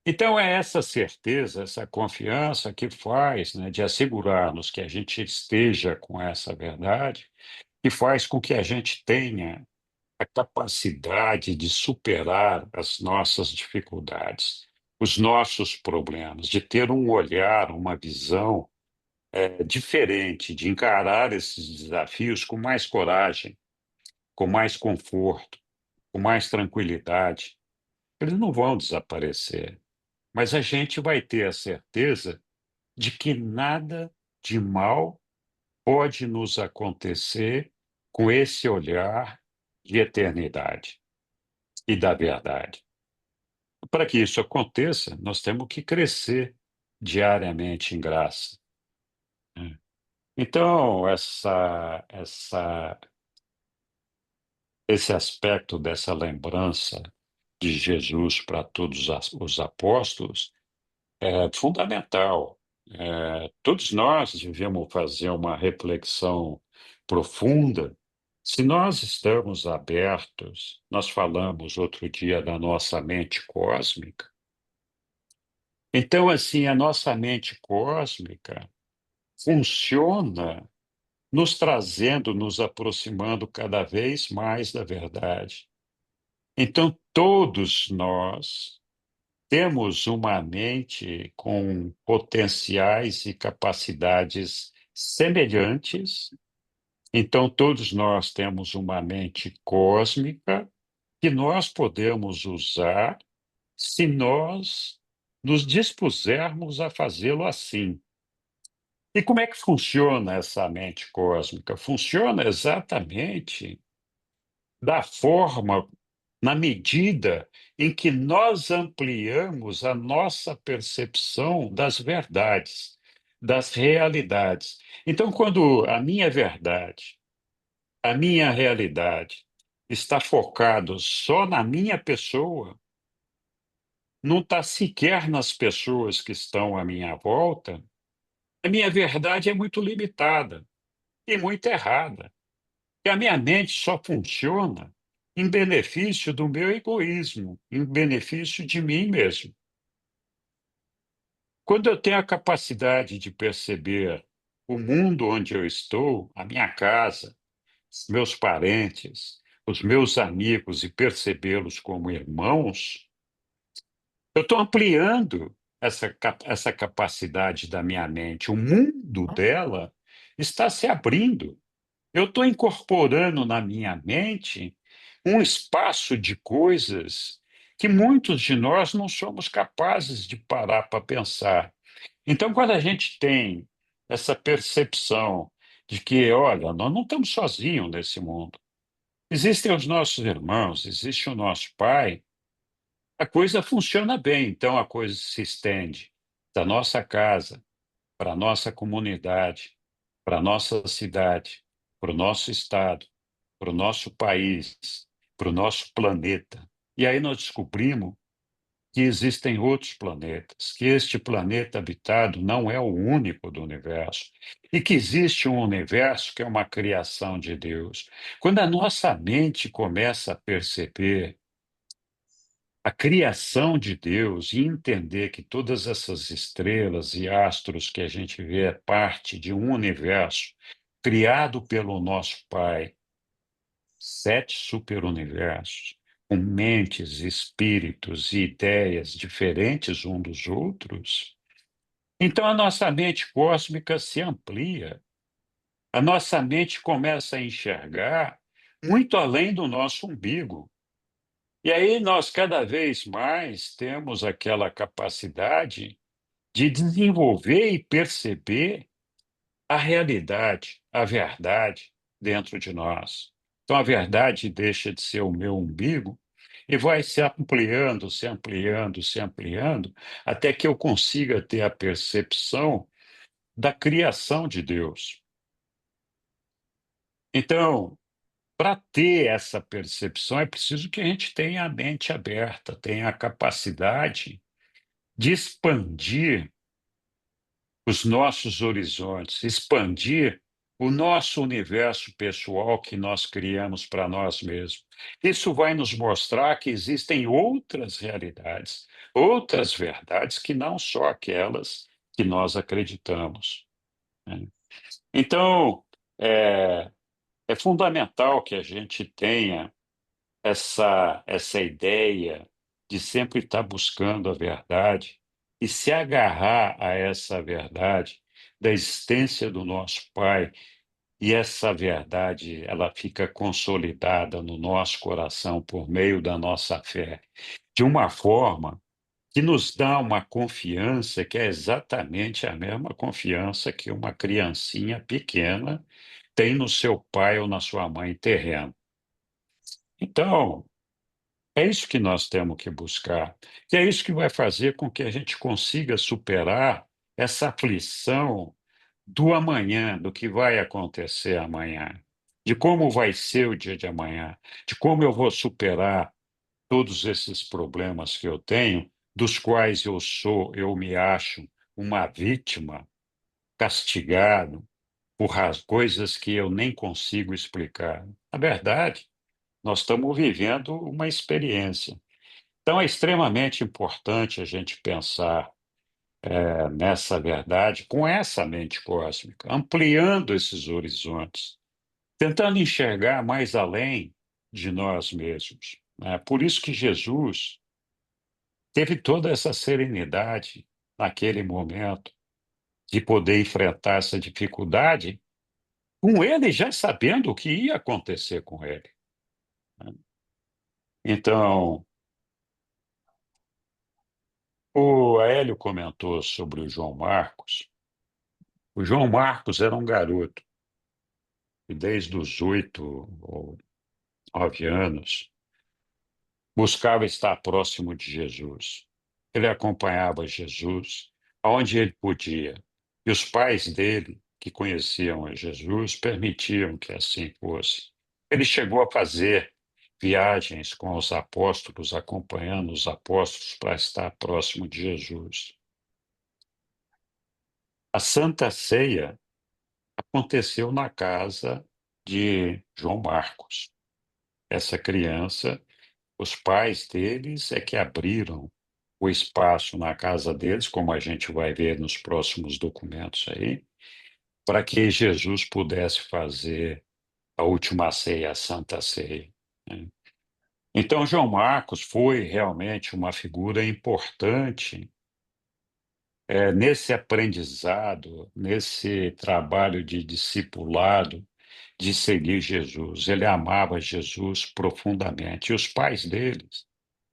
B: Então, é essa certeza, essa confiança que faz, né, de assegurar-nos que a gente esteja com essa verdade, que faz com que a gente tenha a capacidade de superar as nossas dificuldades, os nossos problemas, de ter um olhar, uma visão diferente, de encarar esses desafios com mais coragem, com mais conforto, com mais tranquilidade. Eles não vão desaparecer, mas a gente vai ter a certeza de que nada de mal pode nos acontecer com esse olhar de eternidade e da verdade. Para que isso aconteça, nós temos que crescer diariamente em graça, né? Então, esse aspecto dessa lembrança de Jesus para todos os apóstolos é fundamental. Todos nós devemos fazer uma reflexão profunda. Se nós estamos abertos, nós falamos outro dia da nossa mente cósmica. Então, assim, a nossa mente cósmica funciona nos trazendo, nos aproximando cada vez mais da verdade. Então, todos nós temos uma mente com potenciais e capacidades semelhantes. Então, todos nós temos uma mente cósmica que nós podemos usar se nós nos dispusermos a fazê-lo assim. E como é que funciona essa mente cósmica? Funciona exatamente da forma, na medida em que nós ampliamos a nossa percepção das verdades, das realidades. Então, quando a minha verdade, a minha realidade está focado só na minha pessoa, não está sequer nas pessoas que estão à minha volta, a minha verdade é muito limitada e muito errada. E a minha mente só funciona em benefício do meu egoísmo, em benefício de mim mesmo. Quando eu tenho a capacidade de perceber o mundo onde eu estou, a minha casa, os meus parentes, os meus amigos e percebê-los como irmãos, eu estou ampliando essa capacidade da minha mente. O mundo dela está se abrindo. Eu estou incorporando na minha mente um espaço de coisas que muitos de nós não somos capazes de parar para pensar. Então, quando a gente tem essa percepção de que, olha, nós não estamos sozinhos nesse mundo, existem os nossos irmãos, existe o nosso pai, a coisa funciona bem. Então, a coisa se estende da nossa casa para a nossa comunidade, para a nossa cidade, para o nosso estado, para o nosso país, para o nosso planeta. E aí nós descobrimos que existem outros planetas, que este planeta habitado não é o único do universo, e que existe um universo que é uma criação de Deus. Quando a nossa mente começa a perceber a criação de Deus e entender que todas essas estrelas e astros que a gente vê é parte de um universo criado pelo nosso Pai, 7 superuniversos, com mentes, espíritos e ideias diferentes um dos outros, então a nossa mente cósmica se amplia, a nossa mente começa a enxergar muito além do nosso umbigo. E aí nós cada vez mais temos aquela capacidade de desenvolver e perceber a realidade, a verdade dentro de nós. Então a verdade deixa de ser o meu umbigo e vai se ampliando, se ampliando, se ampliando, até que eu consiga ter a percepção da criação de Deus. Então, para ter essa percepção, é preciso que a gente tenha a mente aberta, tenha a capacidade de expandir os nossos horizontes, expandir o nosso universo pessoal que nós criamos para nós mesmos. Isso vai nos mostrar que existem outras realidades, outras verdades que não só aquelas que nós acreditamos, né? Então, é, é fundamental que a gente tenha essa ideia de sempre estar buscando a verdade e se agarrar a essa verdade da existência do nosso Pai, e essa verdade ela fica consolidada no nosso coração por meio da nossa fé, de uma forma que nos dá uma confiança que é exatamente a mesma confiança que uma criancinha pequena tem no seu pai ou na sua mãe terreno. Então, é isso que nós temos que buscar, e é isso que vai fazer com que a gente consiga superar essa aflição do amanhã, do que vai acontecer amanhã, de como vai ser o dia de amanhã, de como eu vou superar todos esses problemas que eu tenho, dos quais eu me acho uma vítima, castigado por coisas que eu nem consigo explicar. Na verdade, nós estamos vivendo uma experiência. Então, é extremamente importante a gente pensar nessa verdade com essa mente cósmica, ampliando esses horizontes, tentando enxergar mais além de nós mesmos, né? Por isso que Jesus teve toda essa serenidade naquele momento de poder enfrentar essa dificuldade, com ele já sabendo o que ia acontecer com ele, né? Então, o Hélio comentou sobre o João Marcos. O João Marcos era um garoto que, desde os 8 ou 9 anos, buscava estar próximo de Jesus. Ele acompanhava Jesus aonde ele podia. E os pais dele, que conheciam a Jesus, permitiam que assim fosse. Ele chegou a fazer viagens com os apóstolos, acompanhando os apóstolos para estar próximo de Jesus. A Santa Ceia aconteceu na casa de João Marcos. Essa criança, os pais deles é que abriram o espaço na casa deles, como a gente vai ver nos próximos documentos aí, para que Jesus pudesse fazer a última ceia, a Santa Ceia, né? Então, João Marcos foi realmente uma figura importante nesse aprendizado, nesse trabalho de discipulado, de seguir Jesus. Ele amava Jesus profundamente. E os pais deles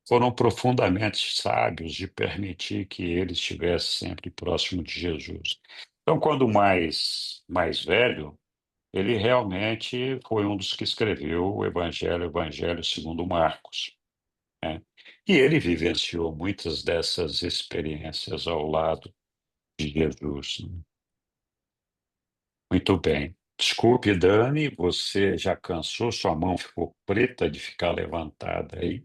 B: foram profundamente sábios de permitir que ele estivesse sempre próximo de Jesus. Então, quando mais velho, ele realmente foi um dos que escreveu o Evangelho segundo Marcos, né? E ele vivenciou muitas dessas experiências ao lado de Jesus, né? Muito bem. Desculpe, Dani, você já cansou? Sua mão ficou preta de ficar levantada aí?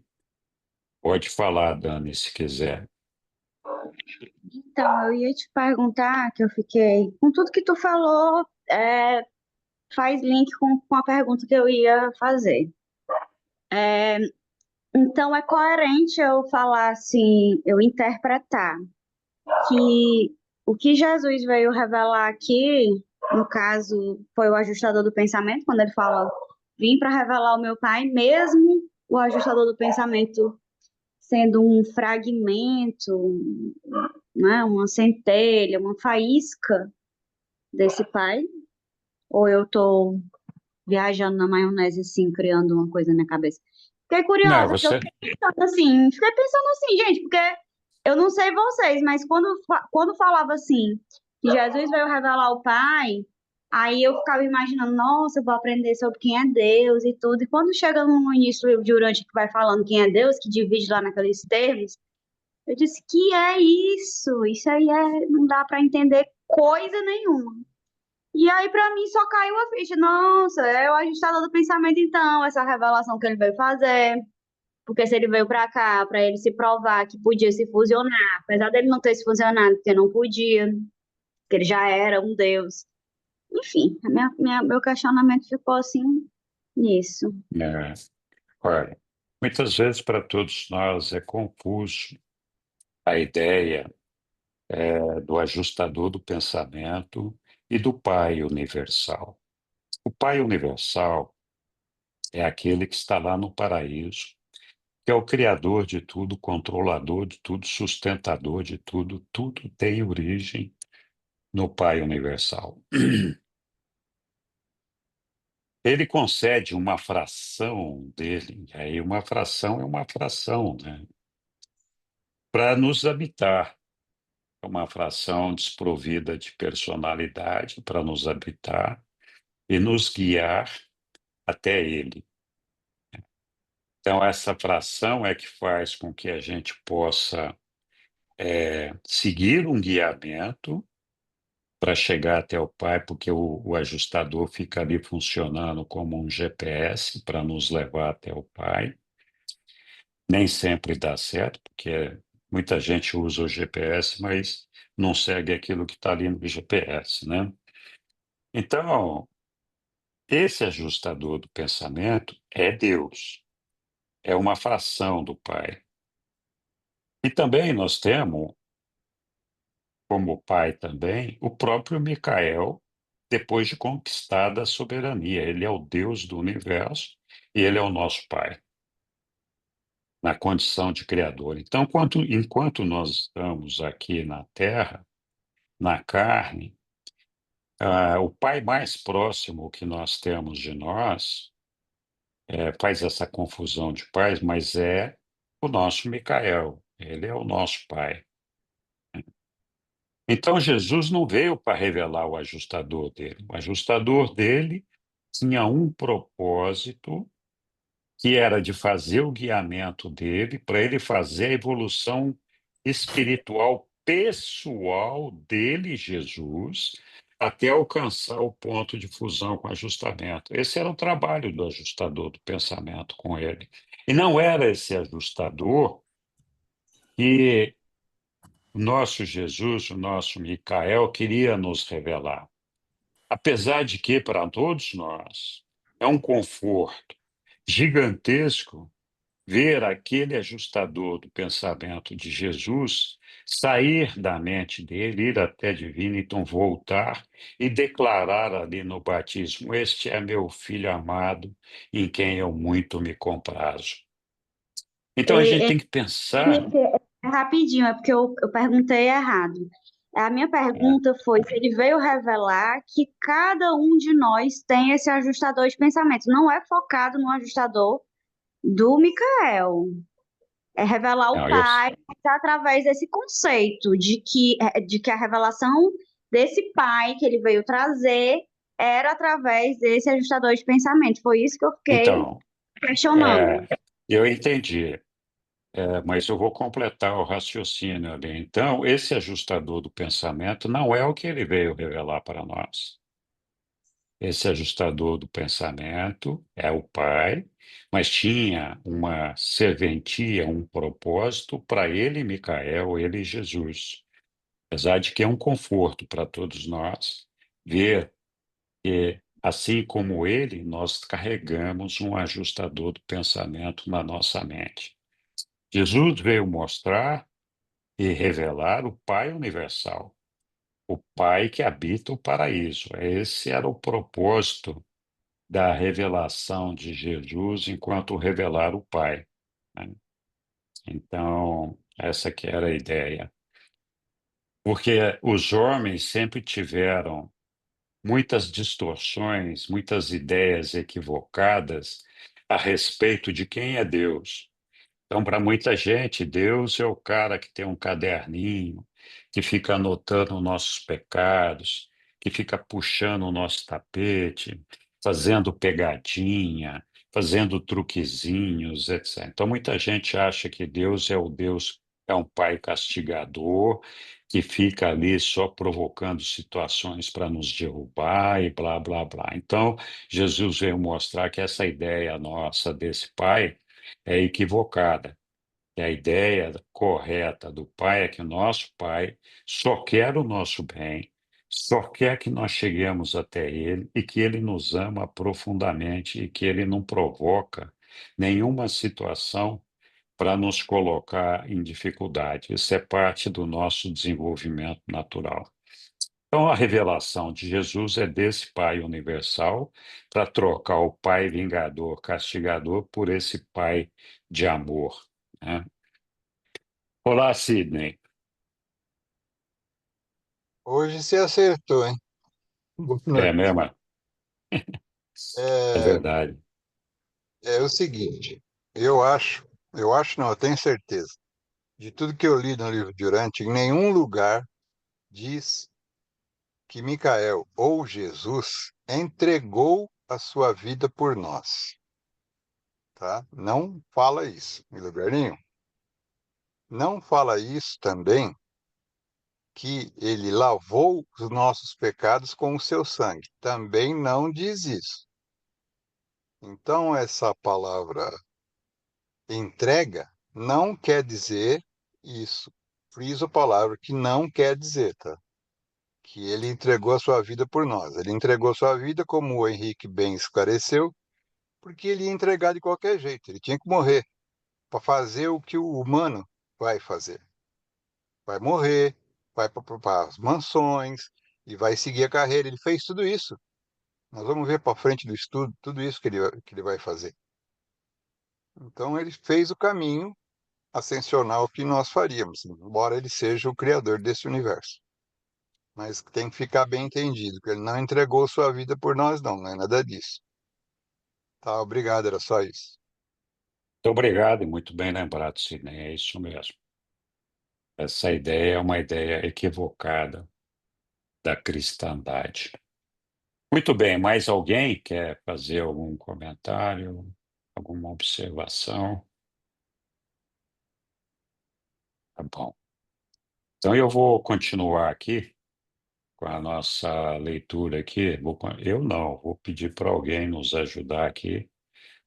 B: Pode falar, Dani, se quiser.
H: Então, eu ia te perguntar, que eu fiquei, com tudo que tu falou, faz link com a pergunta que eu ia fazer. Então, é coerente eu falar assim, eu interpretar que o que Jesus veio revelar aqui, no caso, foi o ajustador do pensamento, quando ele fala, vim para revelar o meu Pai, mesmo o ajustador do pensamento sendo um fragmento, né, uma centelha, uma faísca desse Pai, ou eu estou viajando na maionese assim, criando uma coisa na minha cabeça. Fiquei
B: Não,
H: curiosa, porque eu
B: você.
H: fiquei pensando assim, gente, porque eu não sei vocês, mas quando falava assim, que Jesus veio revelar o Pai, aí eu ficava imaginando, nossa, eu vou aprender sobre quem é Deus e tudo, e quando chega no início do livro de Urântia que vai falando quem é Deus, que divide lá naqueles termos, eu disse, que é isso? Isso aí não dá para entender coisa nenhuma. E aí, para mim, só caiu a ficha. Nossa, é o ajustador do pensamento, então, essa revelação que ele veio fazer. Porque se ele veio para cá, para ele se provar que podia se fusionar, apesar dele não ter se fusionado, porque não podia, porque ele já era um Deus. Enfim, meu questionamento ficou assim nisso.
B: É, olha, muitas vezes para todos nós é confuso a ideia do ajustador do pensamento e do Pai universal. O Pai universal é aquele que está lá no paraíso, que é o criador de tudo, controlador de tudo, sustentador de tudo, tudo tem origem no Pai Universal. Ele concede uma fração dele, e aí uma fração é uma fração, né? Para nos habitar. É uma fração desprovida de personalidade para nos habitar e nos guiar até ele. Então, essa fração é que faz com que a gente possa seguir um guiamento para chegar até o Pai, porque o ajustador fica ali funcionando como um GPS para nos levar até o Pai. Nem sempre dá certo, porque muita gente usa o GPS, mas não segue aquilo que está ali no GPS, né? Então, esse ajustador do pensamento é Deus, é uma fração do Pai. E também nós temos, como Pai também, o próprio Micael, depois de conquistada a soberania. Ele é o Deus do universo e ele é o nosso Pai, na condição de Criador. Então, enquanto nós estamos aqui na Terra, na carne, o Pai mais próximo que nós temos de nós faz essa confusão de pais, mas é o nosso Micael, ele é o nosso pai. Então Jesus não veio para revelar o ajustador dele. O ajustador dele tinha um propósito, que era de fazer o guiamento dele, para ele fazer a evolução espiritual pessoal dele, Jesus, até alcançar o ponto de fusão com ajustamento. Esse era o trabalho do ajustador do pensamento com ele. E não era esse ajustador que o nosso Jesus, o nosso Micael, queria nos revelar. Apesar de que, para todos nós, é um conforto gigantesco ver aquele ajustador do pensamento de Jesus sair da mente dele, ir até Divinity, voltar e declarar ali no batismo: Este é meu filho amado, em quem eu muito me comprazo. Então a gente
H: É,
B: tem que pensar.
H: rapidinho, é porque eu perguntei errado. A minha
B: É,
H: pergunta foi se ele veio revelar que cada um de nós tem esse ajustador de pensamento. Não é focado no ajustador do Micael. É revelar o
B: não,
H: Pai através desse conceito de que a revelação desse Pai que ele veio trazer era através desse ajustador de pensamento. Foi isso que eu fiquei
B: então,
H: questionando.
B: é, eu entendi. Mas eu vou completar o raciocínio ali. Então, esse ajustador do pensamento não é o que ele veio revelar para nós. Esse ajustador do pensamento é o Pai, mas tinha uma serventia, um propósito para ele, Micael, ele e Jesus. Apesar de que é um conforto para todos nós ver que, assim como ele, nós carregamos um ajustador do pensamento na nossa mente. Jesus veio mostrar e revelar o Pai universal, o Pai que habita o paraíso. Esse era o propósito da revelação de Jesus enquanto revelar o Pai, né? Então, essa que era a ideia. Porque os homens sempre tiveram muitas distorções, muitas ideias equivocadas a respeito de quem é Deus. Então, para muita gente, Deus é o cara que tem um caderninho, que fica anotando nossos pecados, que fica puxando o nosso tapete, fazendo pegadinha, fazendo truquezinhos, etc. Então, muita gente acha que Deus é o Deus, é um pai castigador, que fica ali só provocando situações para nos derrubar e blá, blá, blá. Então, Jesus veio mostrar que essa ideia nossa desse pai é equivocada. E a ideia correta do Pai é que o nosso Pai só quer o nosso bem, só quer que nós cheguemos até Ele e que Ele nos ama profundamente e que Ele não provoca nenhuma situação para nos colocar em dificuldade. Isso é parte do nosso desenvolvimento natural. Então, a revelação de Jesus é desse Pai universal para trocar o Pai vingador, castigador, por esse Pai de amor, né? Olá, Sidney.
I: Hoje você acertou, hein? Boa
B: É
I: noite.
B: mesmo? É
I: É,
B: verdade.
I: é o seguinte, eu acho não, eu tenho certeza, de tudo que eu li no livro de Urântia, em nenhum lugar diz que Micael ou Jesus entregou a sua vida por nós, tá? Não fala isso em lugar nenhum. Não fala isso também que ele lavou os nossos pecados com o seu sangue. Também não diz isso. Então, essa palavra entrega não quer dizer isso. Friso a palavra que não quer dizer, tá? Que ele entregou a sua vida por nós. Ele entregou a sua vida, como o Henrique bem esclareceu, porque ele ia entregar de qualquer jeito. Ele tinha que morrer para fazer o que o humano vai fazer. Vai morrer, vai para as mansões e vai seguir a carreira. Ele fez tudo isso. Nós vamos ver para frente do estudo tudo isso que ele vai fazer. Então, ele fez o caminho ascensional que nós faríamos, embora ele seja o criador desse universo. Mas tem que ficar bem entendido, que ele não entregou sua vida por nós, não, não é nada disso. Tá, obrigado, era só isso.
B: Muito obrigado e muito bem lembrado, Sidney. É isso mesmo. Essa ideia é uma ideia equivocada da cristandade. Muito bem, mais alguém quer fazer algum comentário, alguma observação? Tá bom. Então eu vou continuar aqui com a nossa leitura aqui. Eu não, vou pedir para alguém nos ajudar aqui.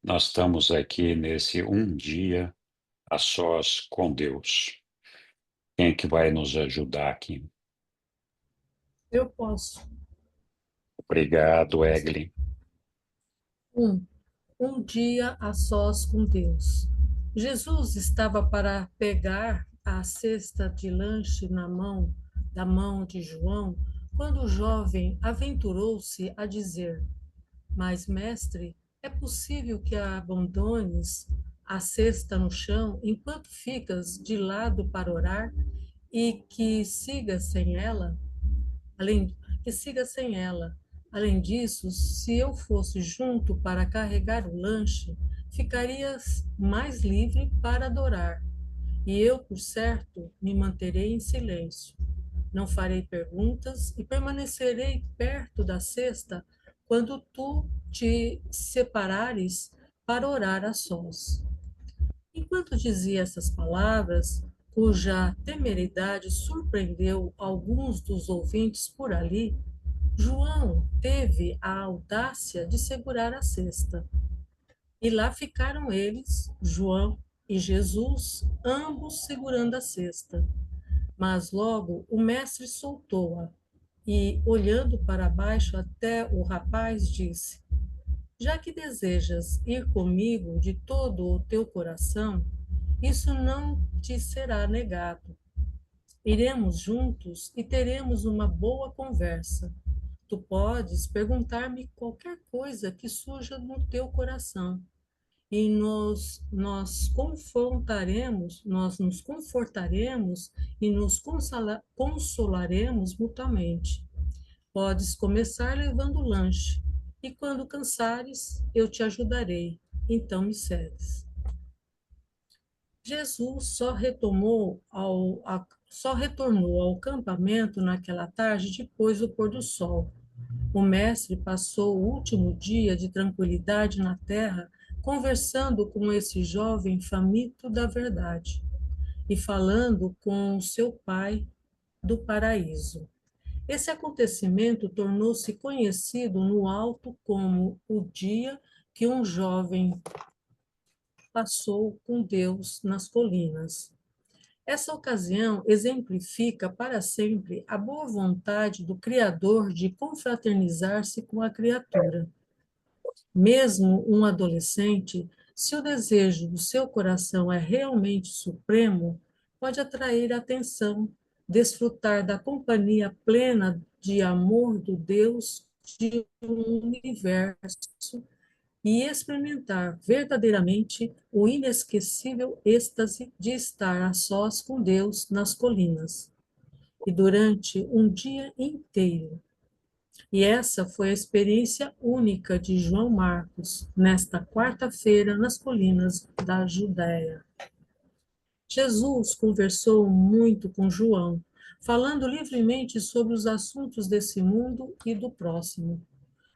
B: Nós estamos aqui nesse um dia a sós com Deus. Quem é que vai nos ajudar aqui?
F: Eu posso.
B: Obrigado, Eglin.
F: Um dia a sós com Deus. Jesus estava para pegar a cesta de lanche da mão de João, quando o jovem aventurou-se a dizer: Mas, mestre, é possível que abandones a cesta no chão enquanto ficas de lado para orar e que sigas sem ela? Além que siga sem ela. Além disso, se eu fosse junto para carregar o lanche, ficarias mais livre para adorar. E eu, por certo, me manterei em silêncio. Não farei perguntas e permanecerei perto da cesta quando tu te separares para orar a sós. Enquanto dizia essas palavras, cuja temeridade surpreendeu alguns dos ouvintes por ali, João teve a audácia de segurar a cesta. E lá ficaram eles, João e Jesus, ambos segurando a cesta. Mas logo o mestre soltou-a e, olhando para baixo até o rapaz, disse: Já que desejas ir comigo de todo o teu coração, isso não te será negado. Iremos juntos e teremos uma boa conversa. Tu podes perguntar-me qualquer coisa que surja no teu coração, e nós nos confortaremos e nos consolaremos mutuamente. Podes começar levando o lanche, e quando cansares, eu te ajudarei. Então me segues. Jesus só retornou ao acampamento naquela tarde depois do pôr do sol. O mestre passou o último dia de tranquilidade na terra, conversando com esse jovem faminto da verdade e falando com seu pai do paraíso. Esse acontecimento tornou-se conhecido no alto como o dia que um jovem passou com Deus nas colinas. Essa ocasião exemplifica para sempre a boa vontade do Criador de confraternizar-se com a criatura. Mesmo um adolescente, se o desejo do seu coração é realmente supremo, pode atrair a atenção desfrutar da companhia plena de amor do Deus de um universo e experimentar verdadeiramente o inesquecível êxtase de estar a sós com Deus nas colinas, e durante um dia inteiro. E essa foi a experiência única de João Marcos, nesta quarta-feira, nas colinas da Judéia. Jesus conversou muito com João, falando livremente sobre os assuntos desse mundo e do próximo.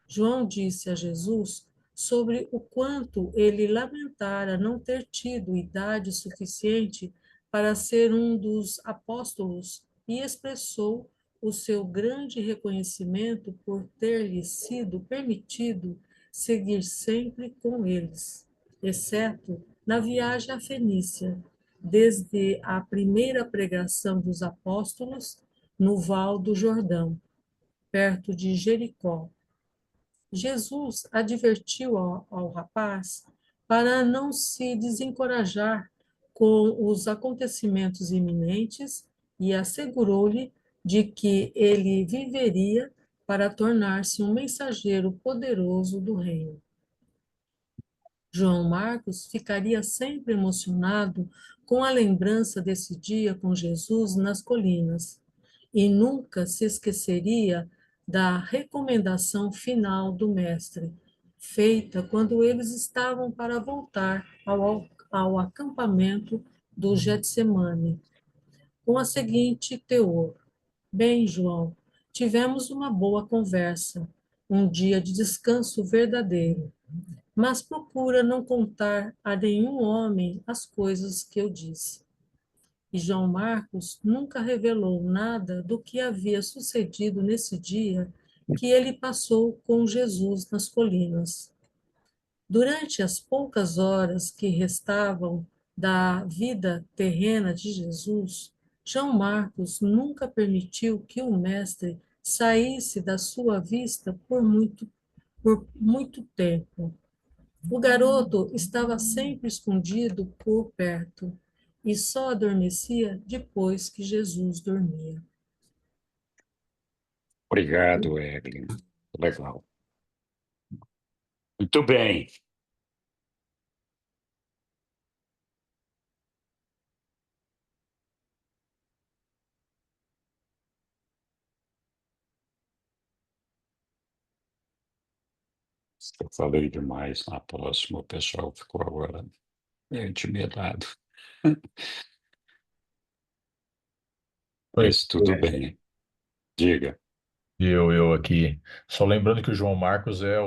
F: João disse a Jesus sobre o quanto ele lamentara não ter tido idade suficiente para ser um dos apóstolos e expressou o seu grande reconhecimento por ter-lhe sido permitido seguir sempre com eles, exceto na viagem à Fenícia, desde a primeira pregação dos apóstolos no Val do Jordão, perto de Jericó. Jesus advertiu ao rapaz para não se desencorajar com os acontecimentos iminentes e assegurou-lhe de que ele viveria para tornar-se um mensageiro poderoso do reino. João Marcos ficaria sempre emocionado com a lembrança desse dia com Jesus nas colinas e nunca se esqueceria da recomendação final do Mestre, feita quando eles estavam para voltar ao acampamento do Getsemane, com a seguinte teor: Bem, João, tivemos uma boa conversa, um dia de descanso verdadeiro, mas procura não contar a nenhum homem as coisas que eu disse. E João Marcos nunca revelou nada do que havia sucedido nesse dia que ele passou com Jesus nas colinas. Durante as poucas horas que restavam da vida terrena de Jesus, João Marcos nunca permitiu que o Mestre saísse da sua vista por muito tempo. O garoto estava sempre escondido por perto e só adormecia depois que Jesus dormia.
B: Obrigado, Evelyn. Legal. Muito bem. Eu falei demais na próxima, o pessoal ficou agora meio intimidado.
J: Oi,
B: Mas tudo bem. Diga.
J: eu aqui. Só lembrando que o João Marcos é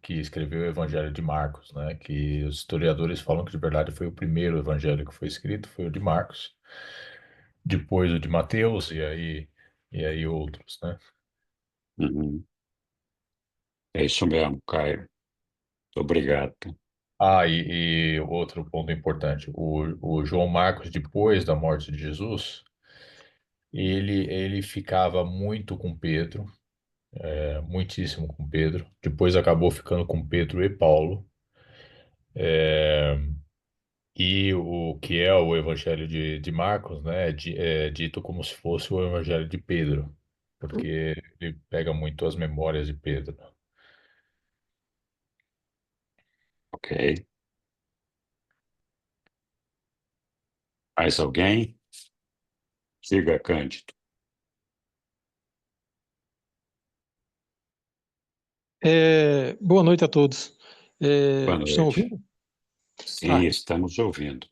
J: que escreveu o Evangelho de Marcos, né? Que os historiadores falam que de verdade foi o primeiro evangelho que foi escrito, foi o de Marcos, depois o de Mateus e aí outros, né?
B: Uhum. É isso mesmo, Caio. Obrigado.
J: Ah, e outro ponto importante, o João Marcos, depois da morte de Jesus, ele ficava muito com Pedro, muitíssimo com Pedro. Depois acabou ficando com Pedro e Paulo. E o que é o Evangelho de Marcos, né, é dito como se fosse o Evangelho de Pedro, porque ele pega muito as memórias de Pedro.
B: Ok. Mais alguém? Diga, Cândido.
K: Boa noite a todos.
B: Boa
K: Estão
B: noite.
K: ouvindo?
B: Sim, estamos ouvindo.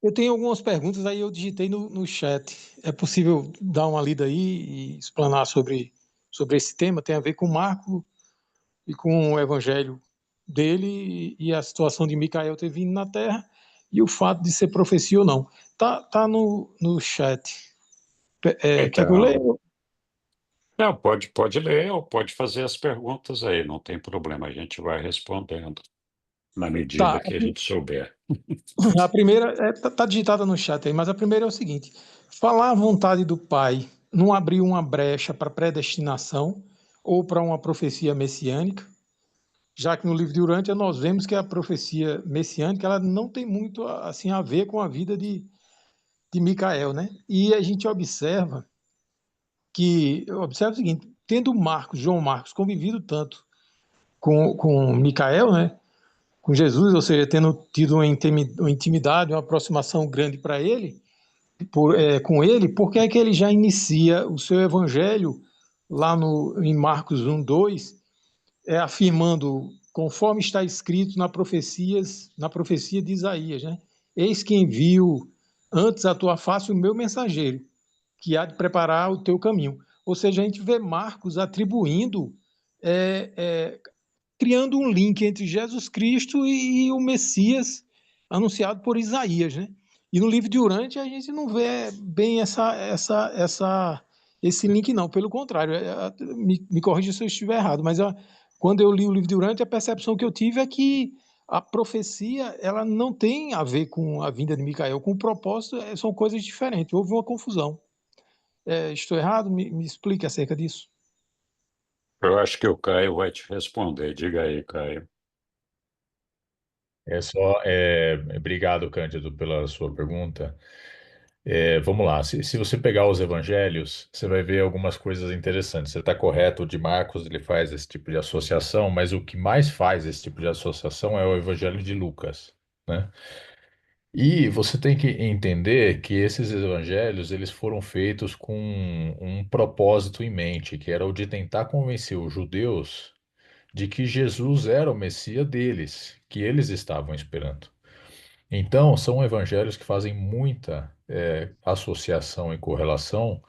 K: Eu tenho algumas perguntas, aí eu digitei no chat. É possível dar uma lida aí e explanar sobre esse tema? Tem a ver com Marco e com o evangelho dele e a situação de Micael ter vindo na Terra e o fato de ser profecia ou não. Tá no chat. Quer que eu leia?
B: Então, não, pode ler ou pode fazer as perguntas aí, não tem problema, a gente vai respondendo na medida
K: Tá.
B: que a gente souber.
K: A primeira tá digitada no chat aí, mas a primeira é o seguinte: falar a vontade do Pai não abriu uma brecha para predestinação ou para uma profecia messiânica, já que no livro de Urântia nós vemos que a profecia messiânica ela não tem muito assim a ver com a vida de Micael, né? E a gente observa observa o seguinte, tendo João Marcos, convivido tanto com Micael, né? Com Jesus, ou seja, tendo tido uma intimidade, uma aproximação grande para ele, com ele, por que é que ele já inicia o seu evangelho lá em Marcos 1:2, afirmando, conforme está escrito na profecia de Isaías, né? Eis que envio antes a tua face o meu mensageiro, que há de preparar o teu caminho. Ou seja, a gente vê Marcos atribuindo, criando um link entre Jesus Cristo e o Messias anunciado por Isaías, né? E no livro de Urante a gente não vê bem esse link, não. Pelo contrário, me corrija se eu estiver errado, mas quando eu li o livro de Urante, a percepção que eu tive é que a profecia ela não tem a ver com a vinda de Micael, com o propósito, são coisas diferentes. Houve uma confusão. Estou errado? Me explique acerca disso.
B: Eu acho que o Caio vai te responder. Diga aí, Caio.
J: Obrigado, Cândido, pela sua pergunta. Vamos lá, se você pegar os evangelhos, você vai ver algumas coisas interessantes. Você está correto, o de Marcos ele faz esse tipo de associação, mas o que mais faz esse tipo de associação é o evangelho de Lucas, né? E você tem que entender que esses evangelhos eles foram feitos com um propósito em mente, que era o de tentar convencer os judeus de que Jesus era o Messias deles, que eles estavam esperando. Então, são evangelhos que fazem muita associação e correlação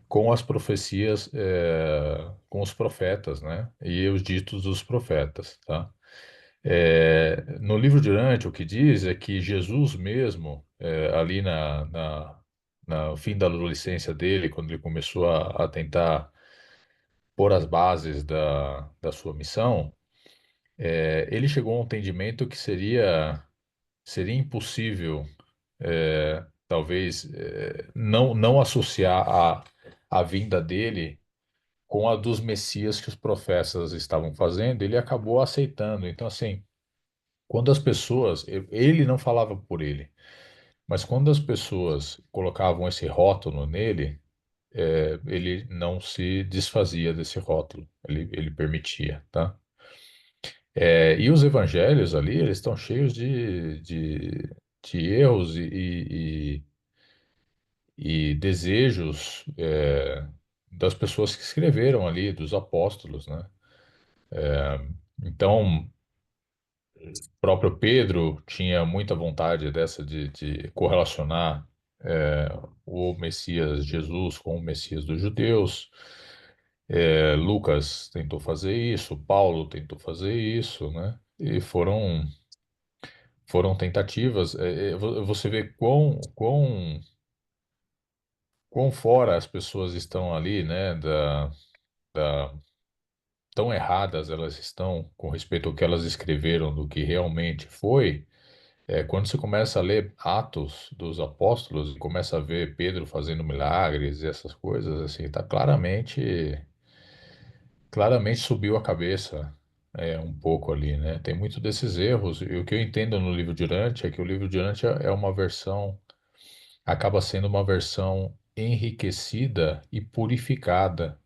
J: com as profecias, com os profetas, né? E os ditos dos profetas, tá? No livro de Dante, o que diz é que Jesus mesmo, ali no fim da adolescência dele, quando ele começou a tentar pôr as bases da sua missão, ele chegou a um entendimento que seria impossível, talvez, não associar a vinda dele com a dos Messias que os profetas estavam fazendo, ele acabou aceitando. Então, assim, quando as pessoas, ele não falava por ele, mas quando as pessoas colocavam esse rótulo nele, ele não se desfazia desse rótulo, ele permitia, tá? E os evangelhos ali, eles estão cheios de erros e desejos das pessoas que escreveram ali, dos apóstolos, né? Então, o próprio Pedro tinha muita vontade dessa de correlacionar o Messias Jesus com o Messias dos judeus. Lucas tentou fazer isso, Paulo tentou fazer isso, né? E foram tentativas. Você vê quão fora as pessoas estão ali, né? Da, tão erradas elas estão com respeito ao que elas escreveram do que realmente foi. Quando você começa a ler Atos dos Apóstolos e começa a ver Pedro fazendo milagres e essas coisas, assim, tá claramente subiu a cabeça um pouco ali, né? Tem muito desses erros. E o que eu entendo no livro de Dante é que o livro de Dante é uma versão, acaba sendo uma versão enriquecida e purificada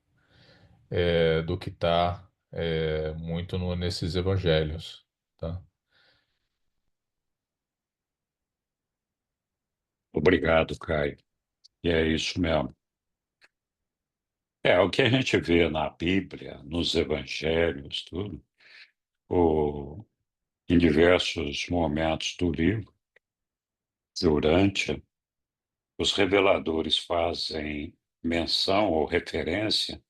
J: do que está muito nesses evangelhos, tá?
B: Obrigado, Caio. E é isso mesmo. O que a gente vê na Bíblia, nos evangelhos, tudo, o, em diversos momentos do livro, durante, os reveladores fazem menção ou referência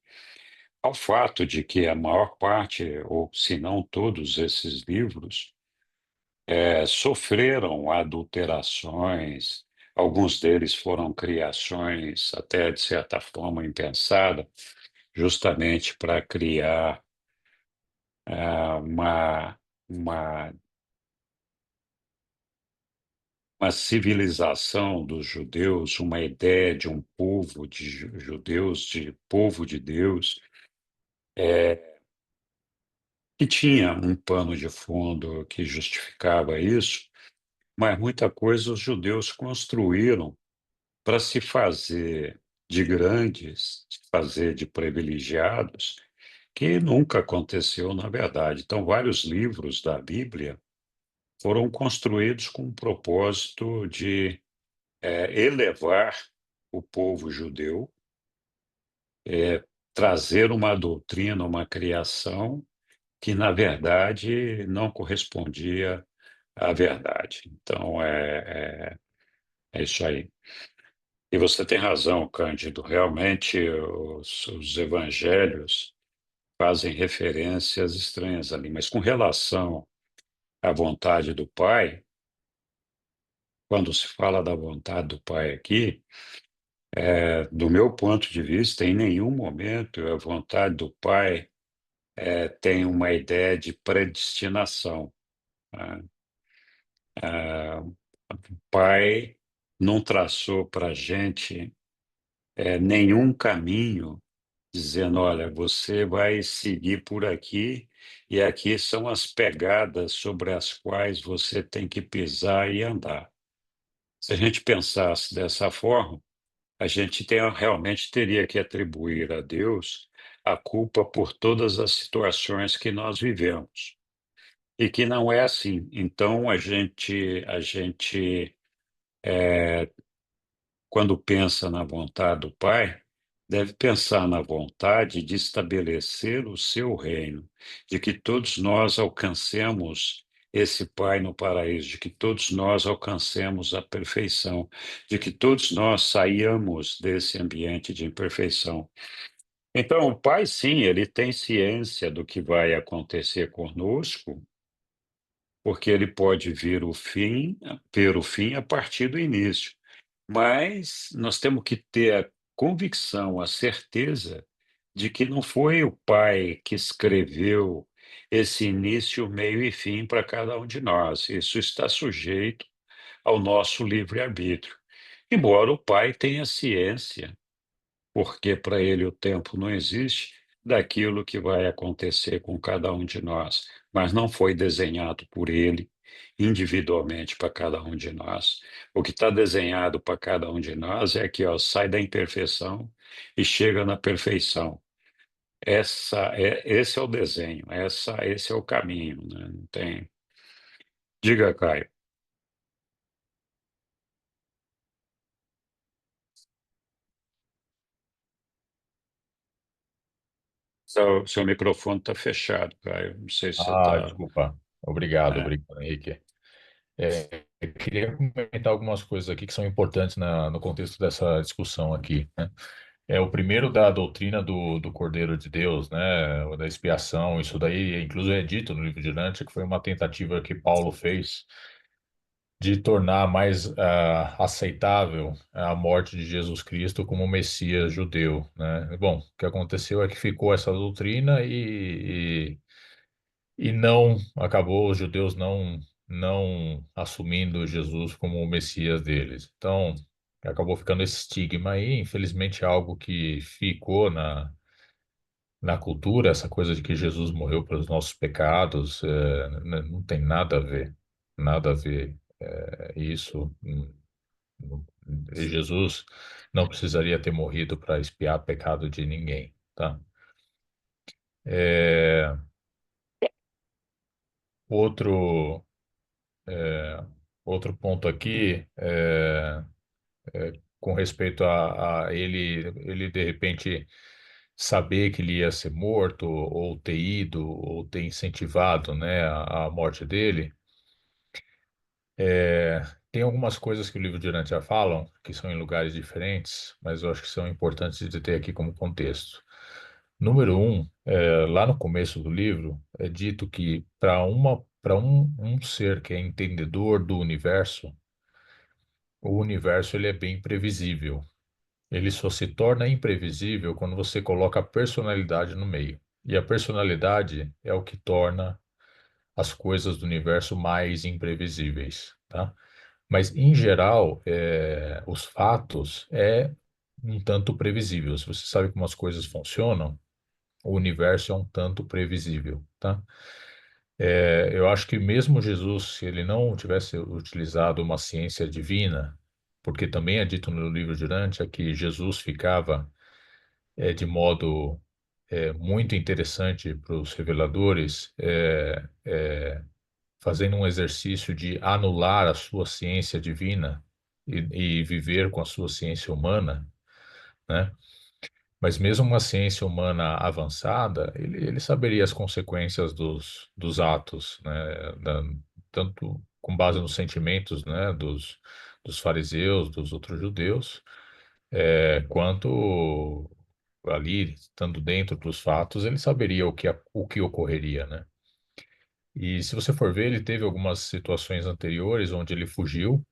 B: ao fato de que a maior parte, ou se não todos esses livros, sofreram adulterações, alguns deles foram criações até de certa forma impensadas, justamente para criar uma, uma, uma civilização dos judeus, uma ideia de um povo de judeus, de povo de Deus, que tinha um pano de fundo que justificava isso, mas muita coisa os judeus construíram para se fazer de grandes, se fazer de privilegiados, que nunca aconteceu na verdade. Então, vários livros da Bíblia foram construídos com o propósito de elevar o povo judeu, trazer uma doutrina, uma criação que, na verdade, não correspondia à verdade. Então, é isso aí. E você tem razão, Cândido. Realmente, os evangelhos fazem referências estranhas ali. Mas com relação à vontade do Pai, quando se fala da vontade do Pai aqui, do meu ponto de vista, em nenhum momento a vontade do Pai tem uma ideia de predestinação, né? O Pai não traçou para a gente nenhum caminho dizendo, olha, você vai seguir por aqui e aqui são as pegadas sobre as quais você tem que pisar e andar. Se a gente pensasse dessa forma, a gente realmente teria que atribuir a Deus a culpa por todas as situações que nós vivemos. E que não é assim. Então, quando pensa na vontade do Pai, deve pensar na vontade de estabelecer o seu reino, de que todos nós alcancemos esse Pai no paraíso, de que todos nós alcancemos a perfeição, de que todos nós saiamos desse ambiente de imperfeição. Então, o Pai, sim, ele tem ciência do que vai acontecer conosco, porque ele pode ver o fim a partir do início. Mas nós temos que ter a convicção, a certeza de que não foi o Pai que escreveu esse início, meio e fim para cada um de nós. Isso está sujeito ao nosso livre-arbítrio. Embora o Pai tenha ciência, porque para ele o tempo não existe, daquilo que vai acontecer com cada um de nós, mas não foi desenhado por ele individualmente para cada um de nós. O que está desenhado para cada um de nós é que, ó, sai da imperfeição e chega na perfeição. Esse é o desenho, esse é o caminho, né? Não tem. Diga, Caio. Seu microfone está fechado, Caio. Não sei se você está.
J: Desculpa. Obrigado,
B: É.
J: obrigado, Henrique. Eu queria comentar algumas coisas aqui que são importantes no contexto dessa discussão aqui, né? O primeiro da doutrina do Cordeiro de Deus, né? Da expiação, isso daí, inclusive, é dito no livro de Dante, que foi uma tentativa que Paulo fez de tornar mais aceitável a morte de Jesus Cristo como Messias judeu, né? Bom, o que aconteceu é que ficou essa doutrina e não acabou os judeus não assumindo Jesus como o Messias deles. Então, acabou ficando esse estigma aí, infelizmente é algo que ficou na cultura, essa coisa de que Jesus morreu pelos nossos pecados, não tem nada a ver, nada a ver. Isso, Jesus não precisaria ter morrido para expiar pecado de ninguém, tá? É, outro, é, outro ponto aqui, com respeito a ele de repente saber que ele ia ser morto, ou ter ido, ou ter incentivado, né, a morte dele. Tem algumas coisas que o livro de Dante já falam, que são em lugares diferentes, mas eu acho que são importantes de ter aqui como contexto. Número um, lá no começo do livro, é dito que para um ser que é entendedor do universo, o universo ele é bem previsível. Ele só se torna imprevisível quando você coloca a personalidade no meio. E a personalidade é o que torna as coisas do universo mais imprevisíveis, tá? Mas, em geral, os fatos um tanto previsível. Se você sabe como as coisas funcionam, o universo é um tanto previsível, tá? Eu acho que mesmo Jesus, se ele não tivesse utilizado uma ciência divina, porque também é dito no livro de Urântia que Jesus ficava de modo muito interessante para os reveladores, fazendo um exercício de anular a sua ciência divina e viver com a sua ciência humana, né? Mas mesmo uma ciência humana avançada, ele saberia as consequências dos atos, né? Tanto com base nos sentimentos, né? Dos fariseus, dos outros judeus, quanto ali, estando dentro dos fatos, ele saberia o que ocorreria, né? E se você for ver, ele teve algumas situações anteriores onde ele fugiu,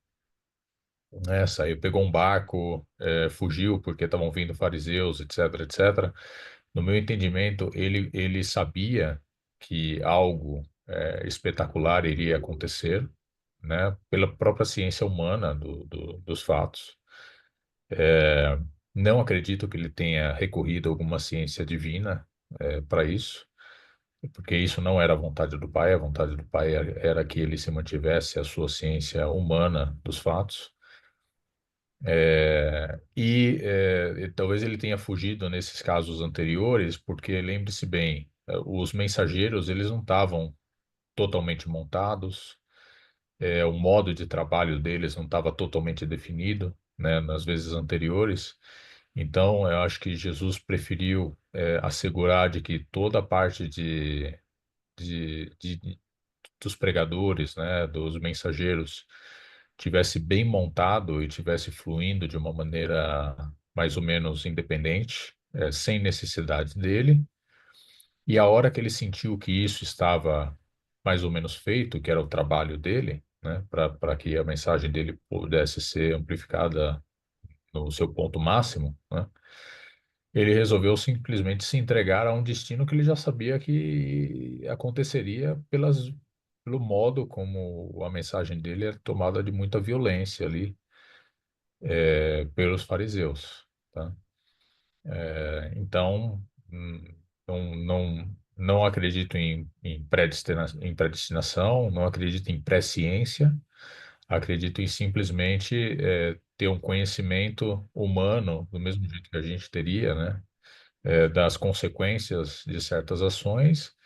J: né? Saiu, pegou um barco, fugiu porque estavam vindo fariseus, etc, etc. No meu entendimento, ele sabia que algo espetacular iria acontecer, né? Pela própria ciência humana dos fatos. Não acredito que ele tenha recorrido a alguma ciência divina para isso, porque isso não era a vontade do Pai. A vontade do Pai era que ele se mantivesse a sua ciência humana dos fatos. E talvez ele tenha fugido nesses casos anteriores, porque lembre-se bem, os mensageiros eles não estavam totalmente montados, o modo de trabalho deles não estava totalmente definido, né, nas vezes anteriores. Então, eu acho que Jesus preferiu assegurar de que toda a parte dos pregadores, né, dos mensageiros, tivesse bem montado e tivesse fluindo de uma maneira mais ou menos independente, sem necessidade dele. E a hora que ele sentiu que isso estava mais ou menos feito, que era o trabalho dele, né, para que a mensagem dele pudesse ser amplificada no seu ponto máximo, né, ele resolveu simplesmente se entregar a um destino que ele já sabia que aconteceria pelo modo como a mensagem dele era tomada de muita violência ali, pelos fariseus, tá? Então, não acredito em predestinação, não acredito em presciência, acredito em simplesmente ter um conhecimento humano, do mesmo jeito que a gente teria, né? Das consequências de certas ações,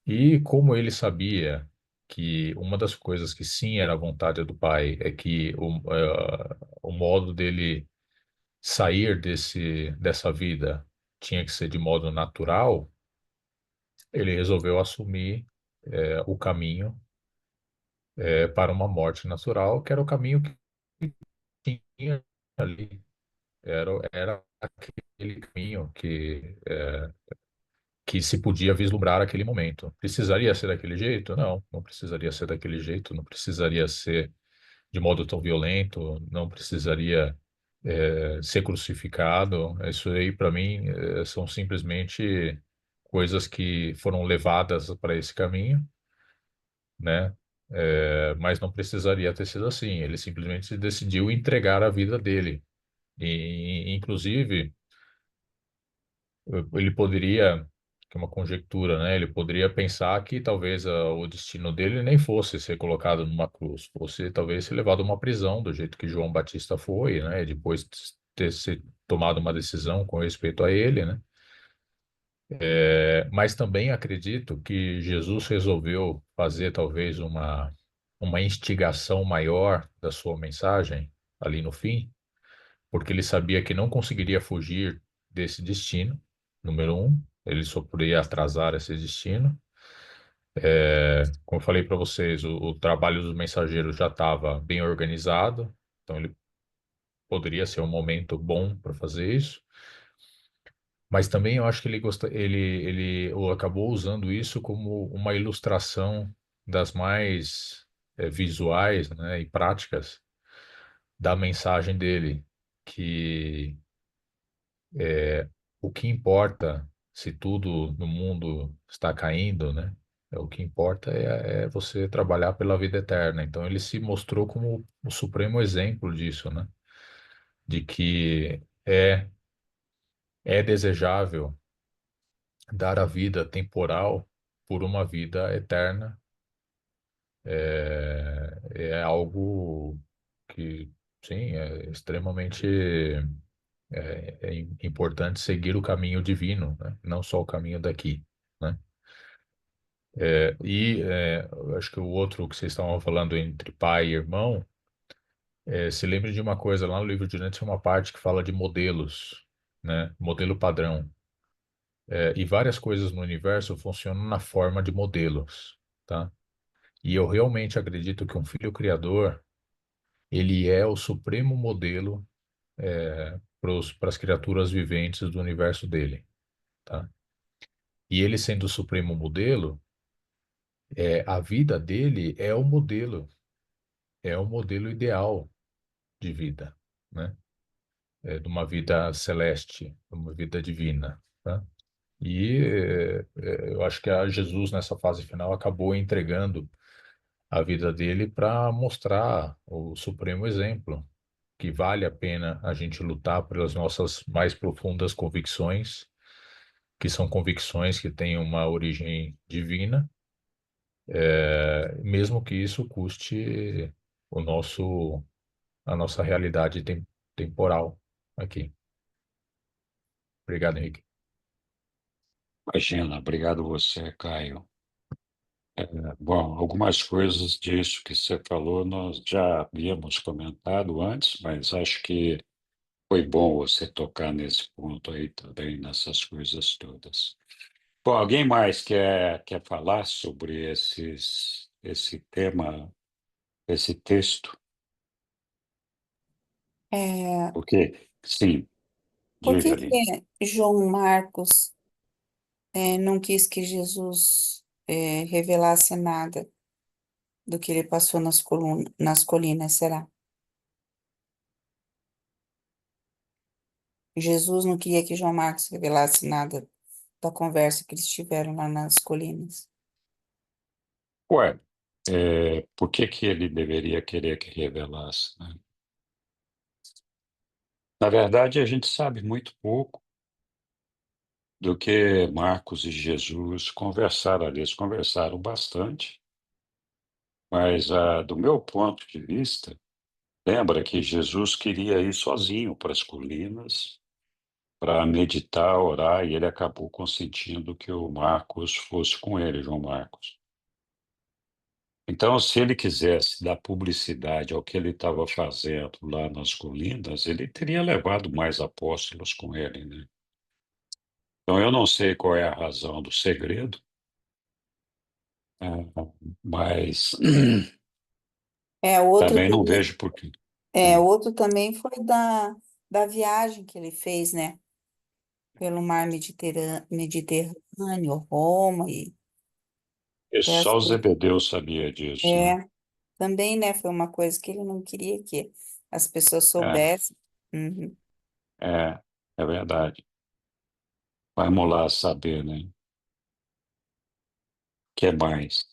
J: e como ele sabia que uma das coisas que sim era a vontade do pai é que o modo dele sair dessa vida tinha que ser de modo natural, ele resolveu assumir o caminho para uma morte natural, que era o caminho que tinha ali, era aquele caminho que se podia vislumbrar aquele momento. Precisaria ser daquele jeito? Não, não precisaria ser daquele jeito, não precisaria ser de modo tão violento, não precisaria ser crucificado. Isso aí, para mim, são simplesmente coisas que foram levadas para esse caminho, né? Mas não precisaria ter sido assim. Ele simplesmente decidiu entregar a vida dele. E, inclusive, ele poderia, que é uma conjectura, né? Ele poderia pensar que talvez o destino dele nem fosse ser colocado numa cruz, fosse talvez ser levado a uma prisão, do jeito que João Batista foi, né? E depois ter se tomado uma decisão com respeito a ele, né? Mas também acredito que Jesus resolveu fazer talvez uma instigação maior da sua mensagem ali no fim, porque ele sabia que não conseguiria fugir desse destino, número um, ele só poderia atrasar esse destino. Como eu falei para vocês, o trabalho dos mensageiros já estava bem organizado, então ele poderia ser um momento bom para fazer isso. Mas também eu acho que ele acabou usando isso como uma ilustração das mais visuais, né, e práticas da mensagem dele, que o que importa se tudo no mundo está caindo, né? O que importa é você trabalhar pela vida eterna. Então ele se mostrou como o supremo exemplo disso, né? De que é desejável dar a vida temporal por uma vida eterna. É algo que sim, é extremamente importante seguir o caminho divino, né? Não só o caminho daqui, né? Eu acho que o outro que vocês estavam falando entre pai e irmão, se lembre de uma coisa, lá no livro de Dante tem uma parte que fala de modelos, né? Modelo padrão. E várias coisas no universo funcionam na forma de modelos, tá? E eu realmente acredito que um filho criador, ele é o supremo modelo para as criaturas viventes do universo dele, tá? E ele sendo o supremo modelo, a vida dele é o modelo ideal de vida, né? De uma vida celeste, de uma vida divina, tá? Eu acho que a Jesus, nessa fase final, acabou entregando a vida dele para mostrar o supremo exemplo, que vale a pena a gente lutar pelas nossas mais profundas convicções, que são convicções que têm uma origem divina, mesmo que isso custe o nosso, a nossa realidade temporal aqui. Obrigado, Henrique.
B: Imagina, obrigado você, Caio. Bom, algumas coisas disso que você falou nós já havíamos comentado antes, mas acho que foi bom você tocar nesse ponto aí também, nessas coisas todas. Bom, alguém mais quer falar sobre esse tema, esse texto?
E: É,
B: Porque, sim,
E: por
B: diga
E: que
B: ali.
E: que João Marcos não quis que Jesus revelasse nada do que ele passou nas colinas, será? Jesus não queria que João Marcos revelasse nada da conversa que eles tiveram lá nas colinas.
B: Ué, por que que ele deveria querer que revelasse, né? Na verdade, a gente sabe muito pouco do que Marcos e Jesus conversaram ali. Eles conversaram bastante, mas do meu ponto de vista, lembra que Jesus queria ir sozinho para as colinas para meditar, orar, e ele acabou consentindo que o Marcos fosse com ele, João Marcos. Então, se ele quisesse dar publicidade ao que ele estava fazendo lá nas colinas, ele teria levado mais apóstolos com ele, né? Então, eu não sei qual é a razão do segredo, mas
E: O outro
B: também não
E: também,
B: vejo por quê.
E: o
B: Hum.
E: outro também foi da viagem que ele fez, né? Pelo mar Mediterrâneo, Roma e
B: E
E: até as
B: só o
E: coisas.
B: Zebedeu sabia disso, né?
E: É, também, né? Foi uma coisa que ele não queria que as pessoas
B: É,
E: soubessem. Uhum.
B: é verdade. Vamos lá saber, né? O que mais?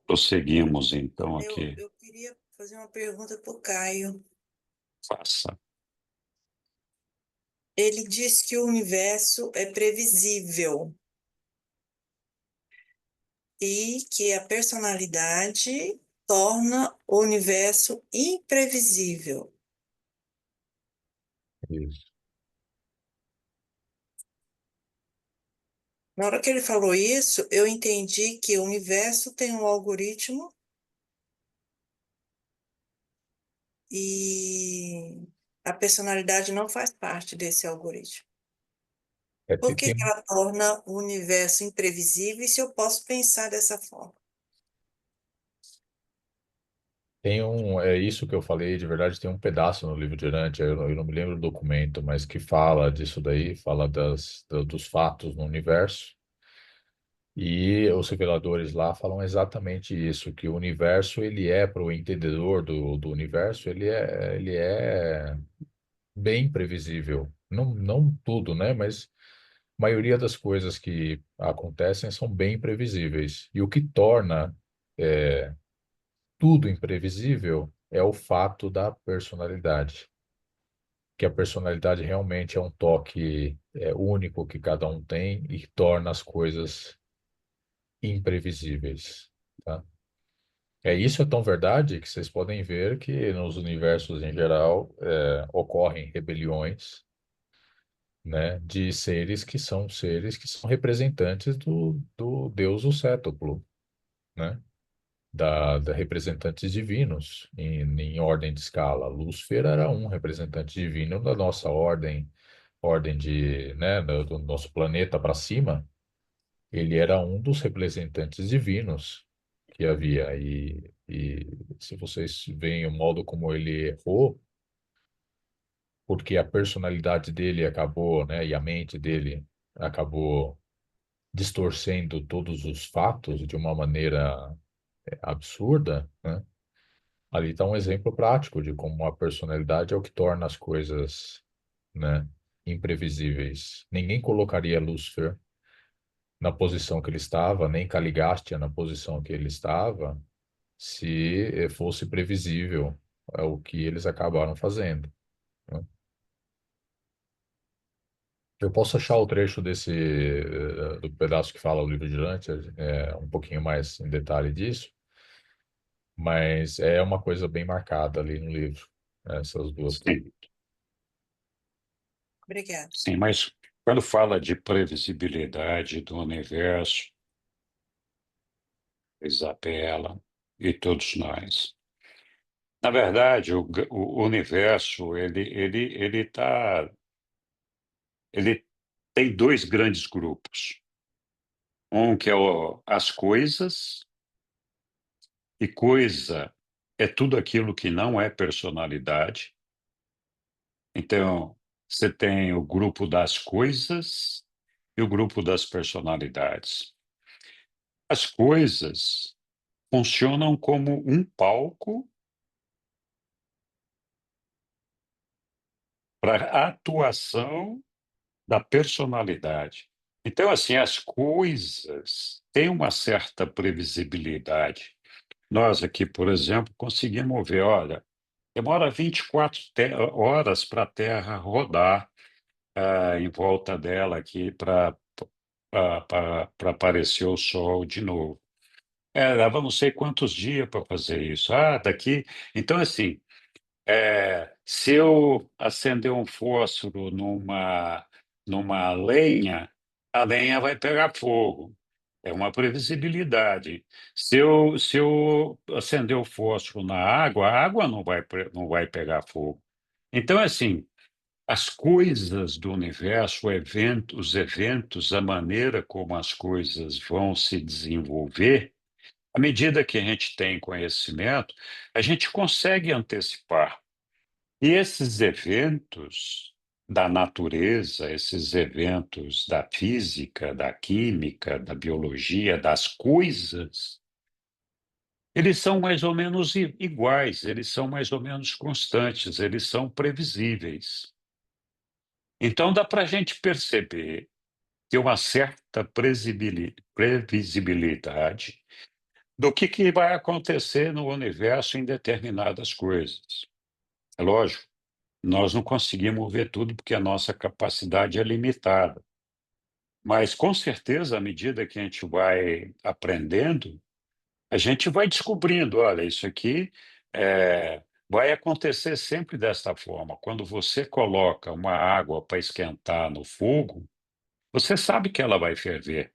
B: Prosseguimos, então, aqui.
E: Eu queria fazer uma pergunta para o Caio.
B: Faça.
E: Ele diz que o universo é previsível e que a personalidade torna o universo imprevisível.
J: Isso.
E: Na hora que ele falou isso, eu entendi que o universo tem um algoritmo e a personalidade não faz parte desse algoritmo.
J: É,
E: Por
J: tem,
E: que que
J: tem,
E: ela torna o universo imprevisível e se eu posso pensar dessa forma?
J: é isso que eu falei, de verdade, tem um pedaço no livro de Dante, eu não me lembro do documento, mas que fala disso daí, fala dos fatos no universo. E os reveladores lá falam exatamente isso, que o universo, ele é, para o entendedor do universo, ele é bem previsível. Não, não tudo, né? Mas a maioria das coisas que acontecem são bem previsíveis. E o que torna tudo imprevisível é o fato da personalidade. Que a personalidade realmente é um toque único que cada um tem e que torna as coisas imprevisíveis, tá? Isso é tão verdade que vocês podem ver que nos universos em geral ocorrem rebeliões, né, de seres que são representantes do Deus o cétuplo, né, da representantes divinos em ordem de escala. Lúcifer era um representante divino da nossa ordem de, né, do nosso planeta para cima. Ele era um dos representantes divinos que havia. E se vocês veem o modo como ele errou, porque a personalidade dele acabou, né, e a mente dele acabou distorcendo todos os fatos de uma maneira absurda, né? Ali está um exemplo prático de como a personalidade é o que torna as coisas, né, imprevisíveis. Ninguém colocaria Lúcifer na posição que ele estava, nem Caligastia na posição que ele estava, se fosse previsível o que eles acabaram fazendo, né? Eu posso achar o trecho do pedaço que fala o livro de Dante, um pouquinho mais em detalhe disso, mas é uma coisa bem marcada ali no livro, essas duas coisas.
B: Sim,
E: Obrigada.
B: sim, mas quando fala de previsibilidade do universo, Isabela e todos nós, na verdade, o universo ele tem dois grandes grupos. Um que é as coisas, e coisa é tudo aquilo que não é personalidade. Então, você tem o grupo das coisas e o grupo das personalidades. As coisas funcionam como um palco para a atuação da personalidade. Então, assim, as coisas têm uma certa previsibilidade. Nós aqui, por exemplo, conseguimos ver, olha, demora 24 horas para a Terra rodar em volta dela aqui para aparecer o Sol de novo. Leva não sei quantos dias para fazer isso. Daqui. Então, assim, se eu acender um fósforo numa lenha, a lenha vai pegar fogo. É uma previsibilidade. Se eu acender o fósforo na água, a água não vai pegar fogo. Então, assim, as coisas do universo, os eventos, a maneira como as coisas vão se desenvolver, à medida que a gente tem conhecimento, a gente consegue antecipar. E esses eventos da natureza, esses eventos da física, da química, da biologia, das coisas, eles são mais ou menos iguais, eles são mais ou menos constantes, eles são previsíveis. Então, dá para a gente perceber que uma certa previsibilidade do que vai acontecer no universo em determinadas coisas. É lógico, nós não conseguimos ver tudo porque a nossa capacidade é limitada. Mas, com certeza, à medida que a gente vai aprendendo, a gente vai descobrindo, olha, isso aqui vai acontecer sempre desta forma. Quando você coloca uma água para esquentar no fogo, você sabe que ela vai ferver.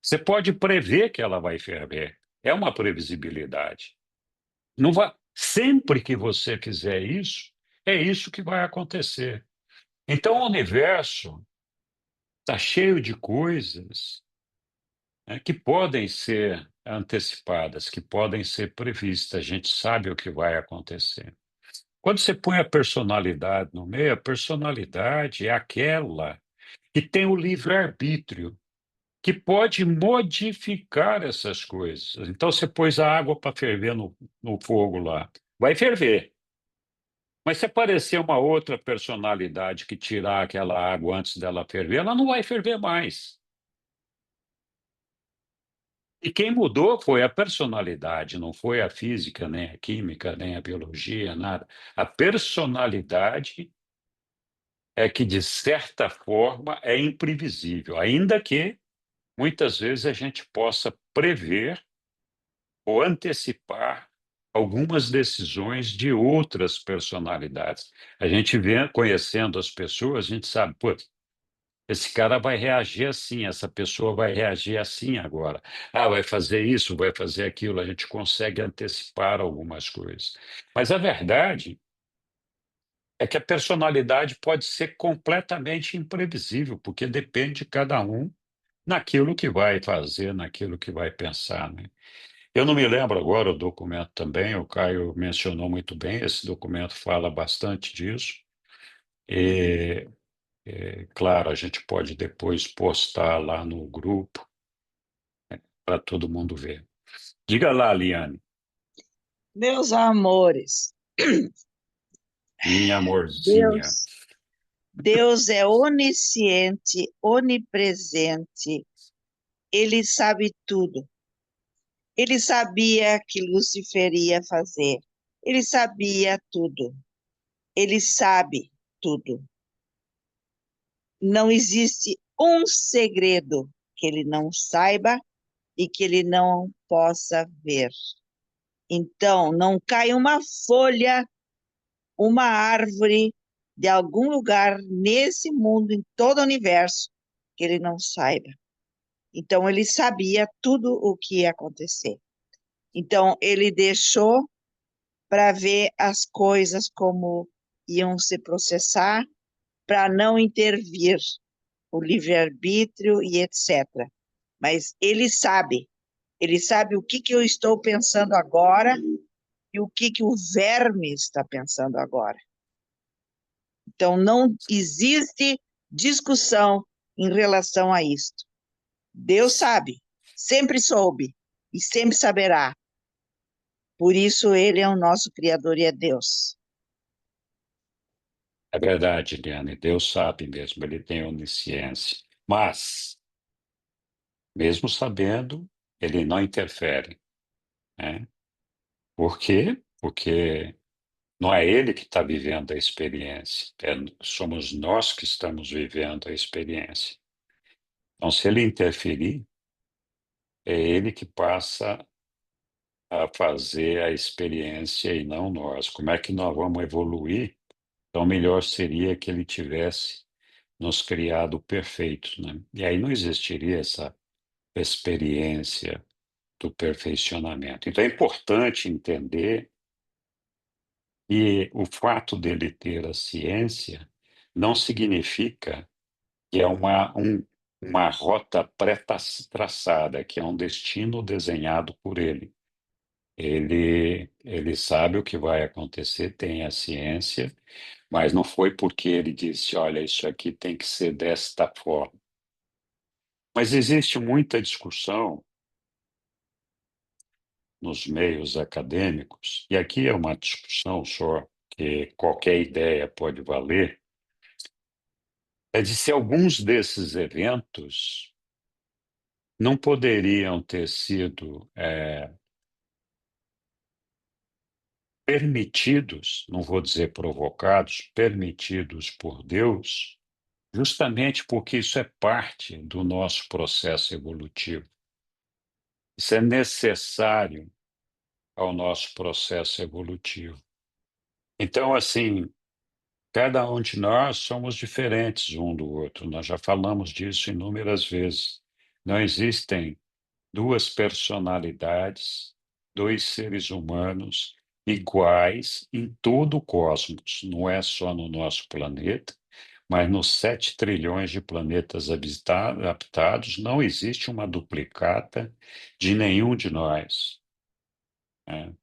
B: Você pode prever que ela vai ferver. É uma previsibilidade. Não vai... Sempre que você fizer isso, é isso que vai acontecer. Então, o universo está cheio de coisas, né, que podem ser antecipadas, que podem ser previstas. A gente sabe o que vai acontecer. Quando você põe a personalidade no meio, a personalidade é aquela que tem o livre-arbítrio, que pode modificar essas coisas. Então, você pôs a água para ferver no fogo lá, vai ferver. Mas se aparecer uma outra personalidade que tirar aquela água antes dela ferver, ela não vai ferver mais. E quem mudou foi a personalidade, não foi a física, nem a química, nem a biologia, nada. A personalidade é que, de certa forma, é imprevisível, ainda que muitas vezes a gente possa prever ou antecipar algumas decisões de outras personalidades. A gente vê, conhecendo as pessoas, a gente sabe, pô, esse cara vai reagir assim, essa pessoa vai reagir assim agora. Ah, vai fazer isso, vai fazer aquilo. A gente consegue antecipar algumas coisas. Mas a verdade é que a personalidade pode ser completamente imprevisível, porque depende de cada um naquilo que vai fazer, naquilo que vai pensar, né? Eu não me lembro agora o documento também, o Caio mencionou muito bem, esse documento fala bastante disso. E, claro, a gente pode depois postar lá no grupo para todo mundo ver. Diga lá, Liane,
L: Meus amores,
B: minha amorzinha.
L: Deus é onisciente, onipresente, ele sabe tudo. Ele sabia que Lúcifer ia fazer, ele sabia tudo, ele sabe tudo. Não existe um segredo que ele não saiba e que ele não possa ver. Então, não cai uma folha, uma árvore de algum lugar nesse mundo, em todo o universo, que ele não saiba. Então, ele sabia tudo o que ia acontecer. Então, ele deixou para ver as coisas como iam se processar, para não intervir o livre-arbítrio e etc. Mas ele sabe o que eu estou pensando agora e o que o verme está pensando agora. Então, não existe discussão em relação a isto. Deus sabe, sempre soube e sempre saberá. Por isso, ele é o nosso Criador e é Deus.
B: É verdade, Liane, Deus sabe mesmo, ele tem onisciência. Mas, mesmo sabendo, ele não interfere, né? Por quê? Porque não é ele que está vivendo a experiência, somos nós que estamos vivendo a experiência. Então, se ele interferir, é ele que passa a fazer a experiência e não nós. Como é que nós vamos evoluir? Então, melhor seria que ele tivesse nos criado perfeitos, né? E aí não existiria essa experiência do perfeccionamento. Então, é importante entender que o fato dele ter a ciência não significa que é uma rota pré-traçada, que é um destino desenhado por ele. Ele sabe o que vai acontecer, tem a ciência, mas não foi porque ele disse, olha, isso aqui tem que ser desta forma. Mas existe muita discussão nos meios acadêmicos, e aqui é uma discussão só, que qualquer ideia pode valer, é de se alguns desses eventos não poderiam ter sido permitidos, não vou dizer provocados, permitidos por Deus, justamente porque isso é parte do nosso processo evolutivo. Isso é necessário ao nosso processo evolutivo. Então, assim, cada um de nós somos diferentes um do outro. Nós já falamos disso inúmeras vezes. Não existem duas personalidades, dois seres humanos iguais em todo o cosmos. Não é só no nosso planeta, mas nos 7 trilhões de planetas habitados, não existe uma duplicata de nenhum de nós, né?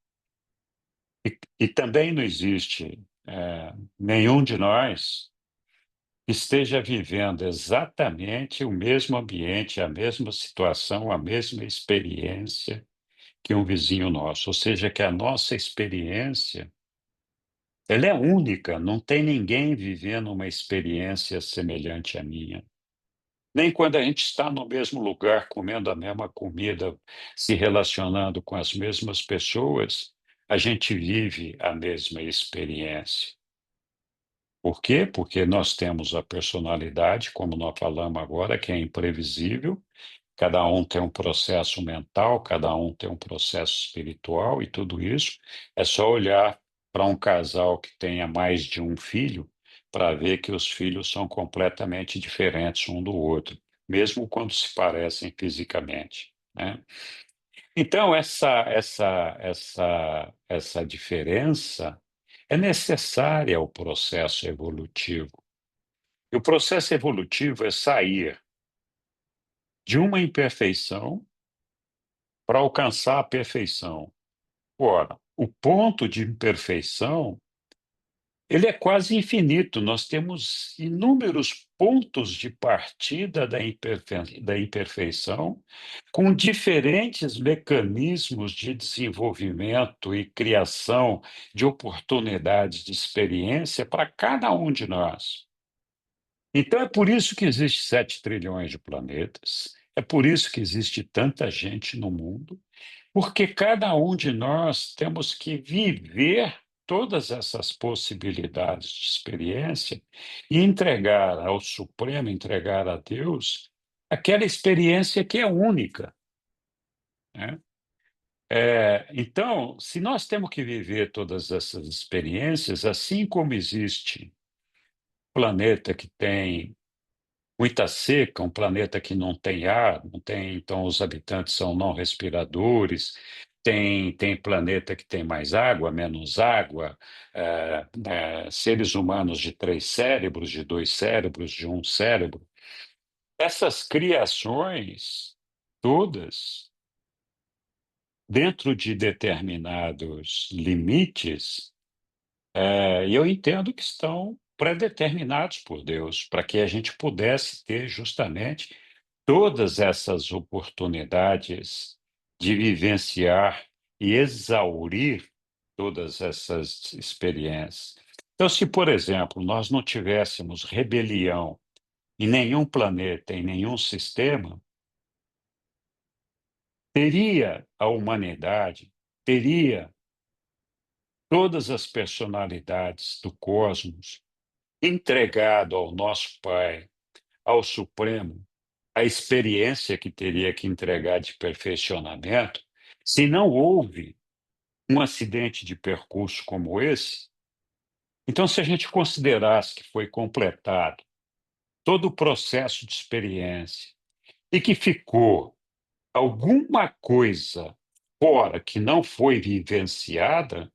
B: E também não existe nenhum de nós que esteja vivendo exatamente o mesmo ambiente, a mesma situação, a mesma experiência que um vizinho nosso. Ou seja, que a nossa experiência ela é única, não tem ninguém vivendo uma experiência semelhante à minha. Nem quando a gente está no mesmo lugar, comendo a mesma comida, se relacionando com as mesmas pessoas, a gente vive a mesma experiência. Por quê? Porque nós temos a personalidade, como nós falamos agora, que é imprevisível, Cada um tem um processo mental, cada um tem um processo espiritual, e tudo isso é só olhar para um casal que tenha mais de um filho para ver que os filhos são completamente diferentes um do outro, mesmo quando se parecem fisicamente, né? Então, essa diferença é necessária ao processo evolutivo. E o processo evolutivo é sair de uma imperfeição para alcançar a perfeição. Ora, o ponto de imperfeição, ele é quase infinito. Nós temos inúmeros pontos de partida da imperfeição, com diferentes mecanismos de desenvolvimento e criação de oportunidades de experiência para cada um de nós. Então, é por isso que existe 7 trilhões de planetas, é por isso que existe tanta gente no mundo, porque cada um de nós temos que viver todas essas possibilidades de experiência e entregar ao Supremo, entregar a Deus, aquela experiência que é única, né? Então, se nós temos que viver todas essas experiências, assim como existe planeta que tem muita seca, um planeta que não tem ar, não tem, então os habitantes são não respiradores. Tem planeta que tem mais água, menos água, seres humanos de 3 cérebros, de 2 cérebros, de um cérebro. Essas criações, todas, dentro de determinados limites, eu entendo que estão predeterminados por Deus, para que a gente pudesse ter justamente todas essas oportunidades de vivenciar e exaurir todas essas experiências. Então, se, por exemplo, nós não tivéssemos rebelião em nenhum planeta, em nenhum sistema, teria a humanidade, teria todas as personalidades do cosmos entregado ao nosso Pai, ao Supremo, a experiência que teria que entregar de perfeccionamento, se não houve um acidente de percurso como esse. Então, se a gente considerasse que foi completado todo o processo de experiência e que ficou alguma coisa fora que não foi vivenciada,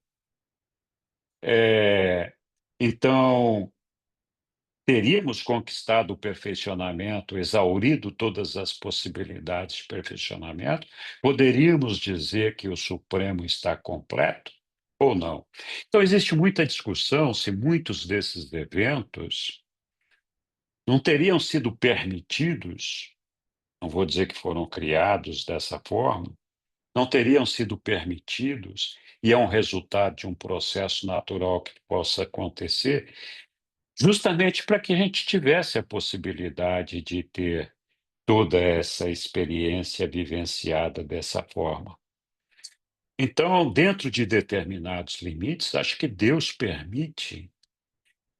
B: então teríamos conquistado o perfeccionamento, exaurido todas as possibilidades de perfeccionamento? Poderíamos dizer que o Supremo está completo ou não? Então, existe muita discussão se muitos desses eventos não teriam sido permitidos, não vou dizer que foram criados dessa forma, não teriam sido permitidos, e é um resultado de um processo natural que possa acontecer, justamente para que a gente tivesse a possibilidade de ter toda essa experiência vivenciada dessa forma. Então, dentro de determinados limites, acho que Deus permite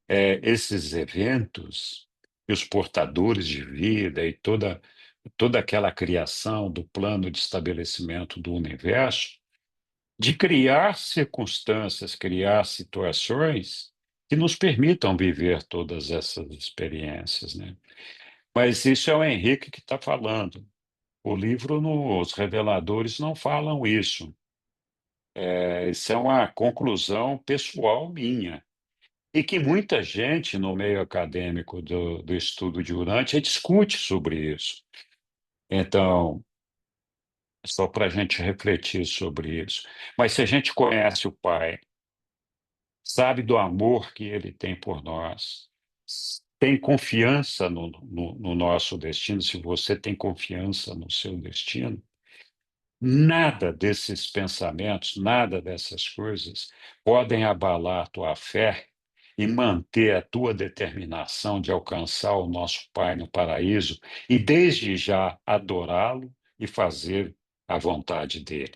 B: esses eventos, e os portadores de vida e toda aquela criação do plano de estabelecimento do universo, de criar circunstâncias, criar situações que nos permitam viver todas essas experiências, né? Mas isso é o Henrique que está falando. O livro, os reveladores não falam isso. Isso é uma conclusão pessoal minha. E que muita gente no meio acadêmico do estudo de Urântia discute sobre isso. Então, só para a gente refletir sobre isso. Mas se a gente conhece o Pai, sabe do amor que Ele tem por nós, tem confiança no nosso destino, se você tem confiança no seu destino, nada desses pensamentos, nada dessas coisas podem abalar a tua fé e manter a tua determinação de alcançar o nosso Pai no paraíso e, desde já, adorá-lo e fazer a vontade dele.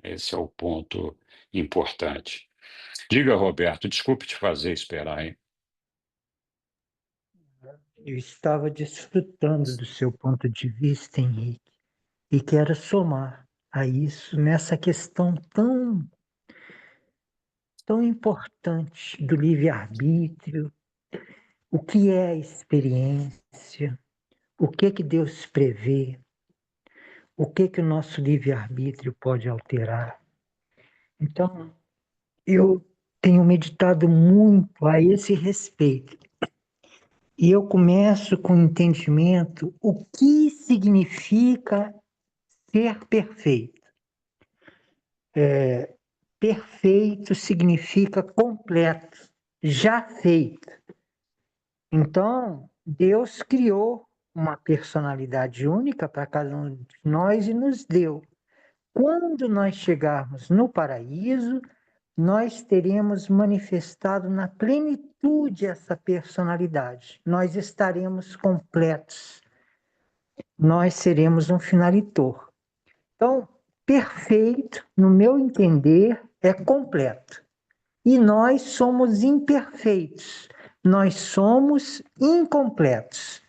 B: Esse é o ponto importante. Diga, Roberto, desculpe te fazer esperar, hein?
C: Eu estava desfrutando do seu ponto de vista, Henrique. e quero somar a isso nessa questão tão importante do livre-arbítrio. O que é a experiência? O que Deus prevê? O que o nosso livre-arbítrio pode alterar? Então, eu tenho meditado muito a esse respeito. E eu começo com o entendimento o que significa ser perfeito. Perfeito significa completo, já feito. Então, Deus criou uma personalidade única para cada um de nós e nos deu. Quando nós chegarmos no paraíso, nós teremos manifestado na plenitude essa personalidade. Nós estaremos completos. Nós seremos um finalitor. Então, perfeito, no meu entender, é completo. E nós somos imperfeitos. Nós somos incompletos.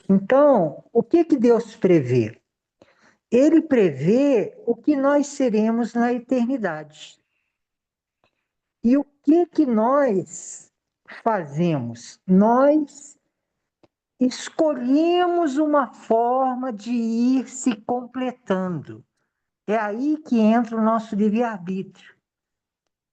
C: Então, o que Deus prevê? Ele prevê o que nós seremos na eternidade. E o que nós fazemos? Nós escolhemos uma forma de ir se completando. É aí que entra o nosso livre-arbítrio.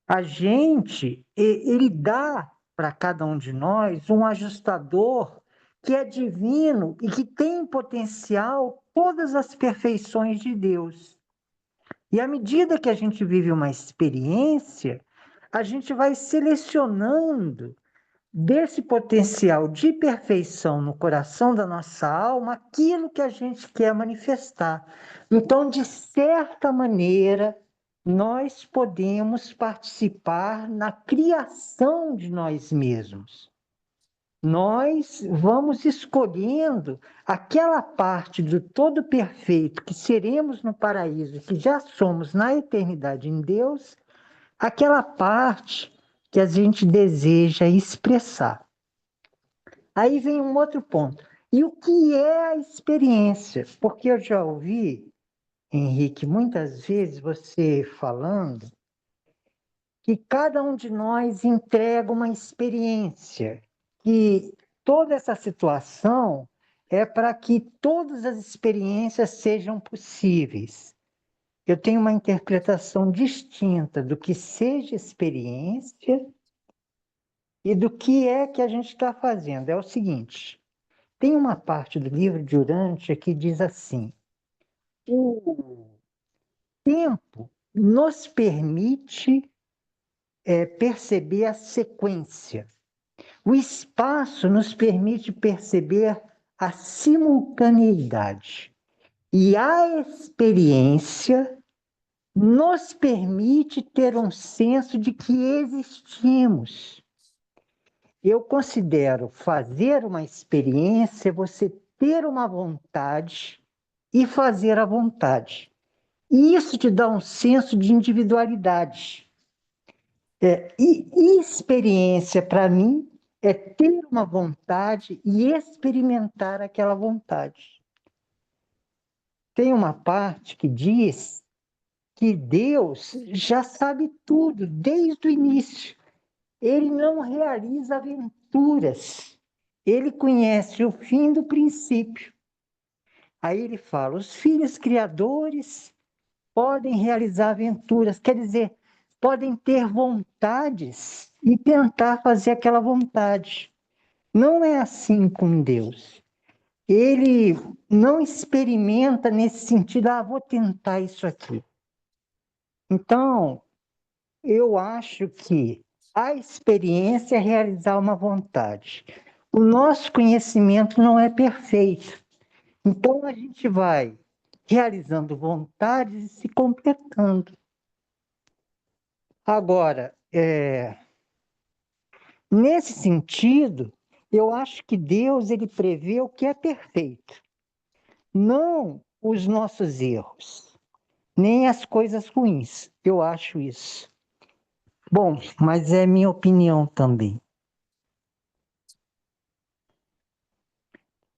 C: A gente, ele dá para cada um de nós um ajustador que é divino e que tem em potencial todas as perfeições de Deus. E à medida que a gente vive uma experiência, a gente vai selecionando desse potencial de perfeição no coração da nossa alma aquilo que a gente quer manifestar. Então, de certa maneira, nós podemos participar na criação de nós mesmos. Nós vamos escolhendo aquela parte do todo perfeito que seremos no paraíso, que já somos na eternidade em Deus, aquela parte que a gente deseja expressar. Aí vem um outro ponto. E o que é a experiência? Porque eu já ouvi, Henrique, muitas vezes você falando que cada um de nós entrega uma experiência, que toda essa situação é para que todas as experiências sejam possíveis. Eu tenho uma interpretação distinta do que seja experiência e do que é que a gente está fazendo. É o seguinte, tem uma parte do livro de Urântia que diz assim, o tempo nos permite perceber a sequência. O espaço nos permite perceber a simultaneidade. E a experiência nos permite ter um senso de que existimos. Eu considero fazer uma experiência você ter uma vontade e fazer a vontade. E isso te dá um senso de individualidade. E experiência, para mim, é ter uma vontade e experimentar aquela vontade. Tem uma parte que diz que Deus já sabe tudo desde o início. Ele não realiza aventuras. Ele conhece o fim do princípio. Aí ele fala, os filhos criadores podem realizar aventuras, quer dizer, podem ter vontades e tentar fazer aquela vontade. Não é assim com Deus. Ele não experimenta nesse sentido, vou tentar isso aqui. Então, eu acho que a experiência é realizar uma vontade. O nosso conhecimento não é perfeito. Então, a gente vai realizando vontades e se completando. Agora, nesse sentido, eu acho que Deus ele prevê o que é perfeito, não os nossos erros, nem as coisas ruins. Eu acho isso. Bom, mas é minha opinião também.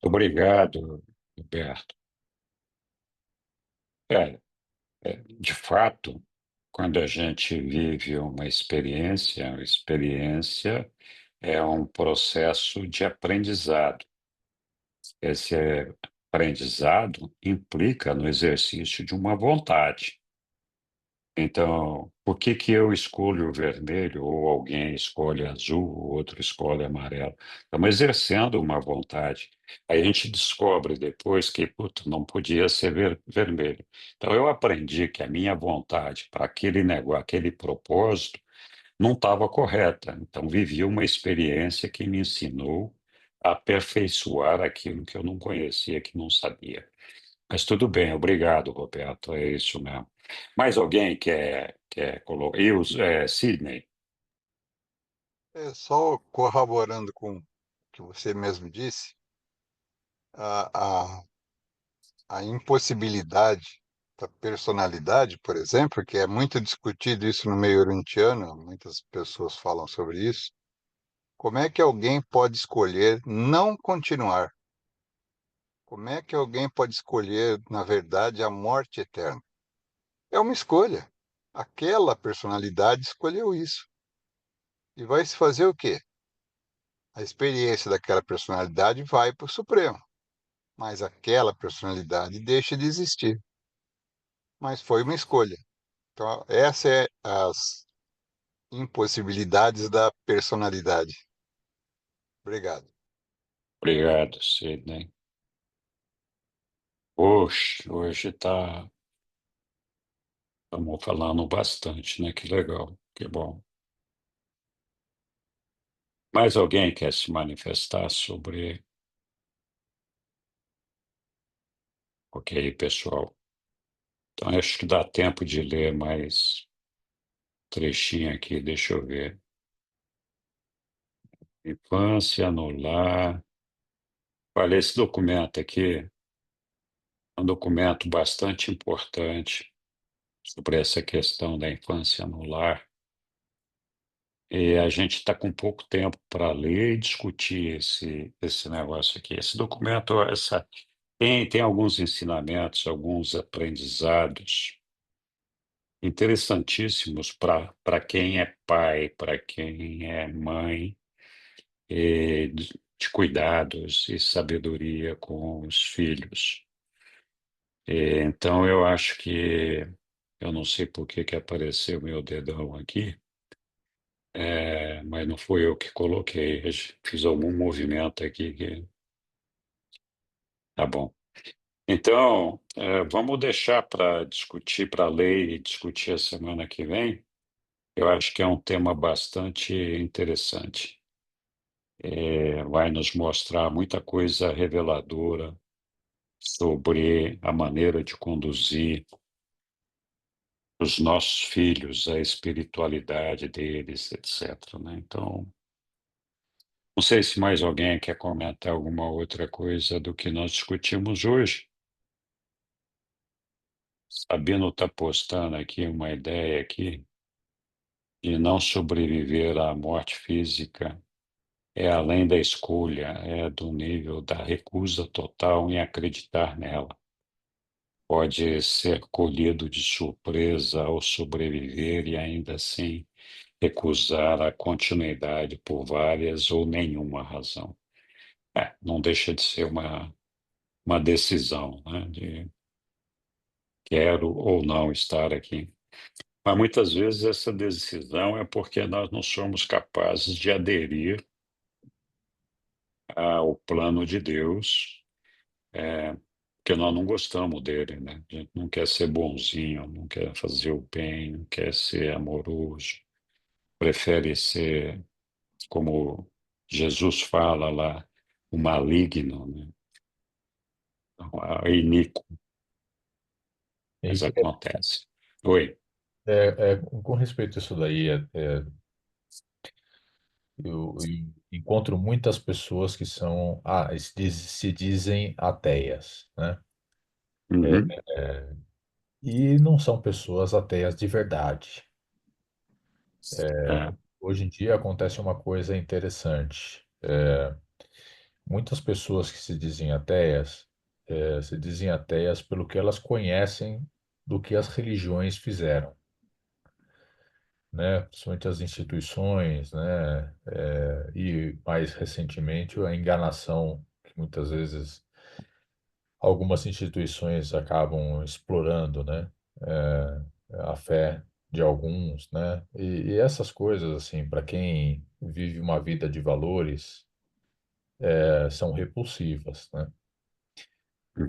B: Obrigado, Roberto. É, de fato, quando a gente vive uma experiência, a experiência é um processo de aprendizado. Esse aprendizado implica no exercício de uma vontade. Então, por que que eu escolho o vermelho, ou alguém escolhe azul, o outro escolhe amarelo? Estamos exercendo uma vontade. Aí a gente descobre depois que, puta, não podia ser vermelho. Então, eu aprendi que a minha vontade para aquele negócio, aquele propósito, não estava correta. Então, vivi uma experiência que me ensinou a aperfeiçoar aquilo que eu não conhecia, que não sabia. Mas tudo bem, obrigado, Roberto, é isso mesmo. Mais alguém quer colocar? Sidney,
I: É só corroborando com o que você mesmo disse, a, a, a impossibilidade da personalidade, por exemplo, que é muito discutido isso no meio orintiano, muitas pessoas falam sobre isso. Como é que alguém pode escolher não continuar? Como é que alguém pode escolher, na verdade, a morte eterna? É uma escolha. Aquela personalidade escolheu isso. E vai se fazer o quê? A experiência daquela personalidade vai para o Supremo, mas aquela personalidade deixa de existir. Mas foi uma escolha. Então, essa é as impossibilidades da personalidade. Obrigado.
B: obrigado, Sidney. Hoje estamos falando bastante, né? Que legal, que bom. Mais alguém quer se manifestar sobre? Ok, pessoal. Então, acho que dá tempo de ler mais trechinho aqui, deixa eu ver. Infância no lar. Olha, esse documento aqui é um documento bastante importante sobre essa questão da infância no lar. E a gente está com pouco tempo para ler e discutir esse negócio aqui. Esse documento tem alguns ensinamentos, alguns aprendizados interessantíssimos para quem é pai, para quem é mãe, de cuidados e sabedoria com os filhos. Então, eu acho que, eu não sei por que que apareceu meu dedão aqui, mas não fui eu que coloquei, fiz algum movimento aqui que. Tá bom. Então, vamos deixar para discutir, para ler e discutir a semana que vem. Eu acho que é um tema bastante interessante. Vai nos mostrar muita coisa reveladora sobre a maneira de conduzir os nossos filhos, a espiritualidade deles, etc., né? Então, não sei se mais alguém quer comentar alguma outra coisa do que nós discutimos hoje. Sabino está postando aqui uma ideia aqui de não sobreviver à morte física é além da escolha, é do nível da recusa total em acreditar nela. Pode ser colhido de surpresa ao sobreviver e ainda assim recusar a continuidade por várias ou nenhuma razão. Não deixa de ser uma decisão, né, de quero ou não estar aqui. Mas muitas vezes essa decisão é porque nós não somos capazes de aderir ao plano de Deus, porque nós não gostamos dele, né? A gente não quer ser bonzinho, não quer fazer o bem, não quer ser amoroso, prefere ser, como Jesus fala lá, o maligno, né? Então, iníquo, mas
J: Henrique,
B: acontece. Oi.
J: com respeito a isso daí, eu encontro muitas pessoas que são, se dizem ateias, né?
B: Uhum.
J: E não são pessoas ateias de verdade.
B: É,
J: Hoje em dia acontece uma coisa interessante. Muitas pessoas que se dizem ateias pelo que elas conhecem do que as religiões fizeram, né? Principalmente as instituições, né? E mais recentemente a enganação que muitas vezes algumas instituições acabam explorando, né? A fé de alguns, né? E essas coisas, assim, para quem vive uma vida de valores, são repulsivas, né?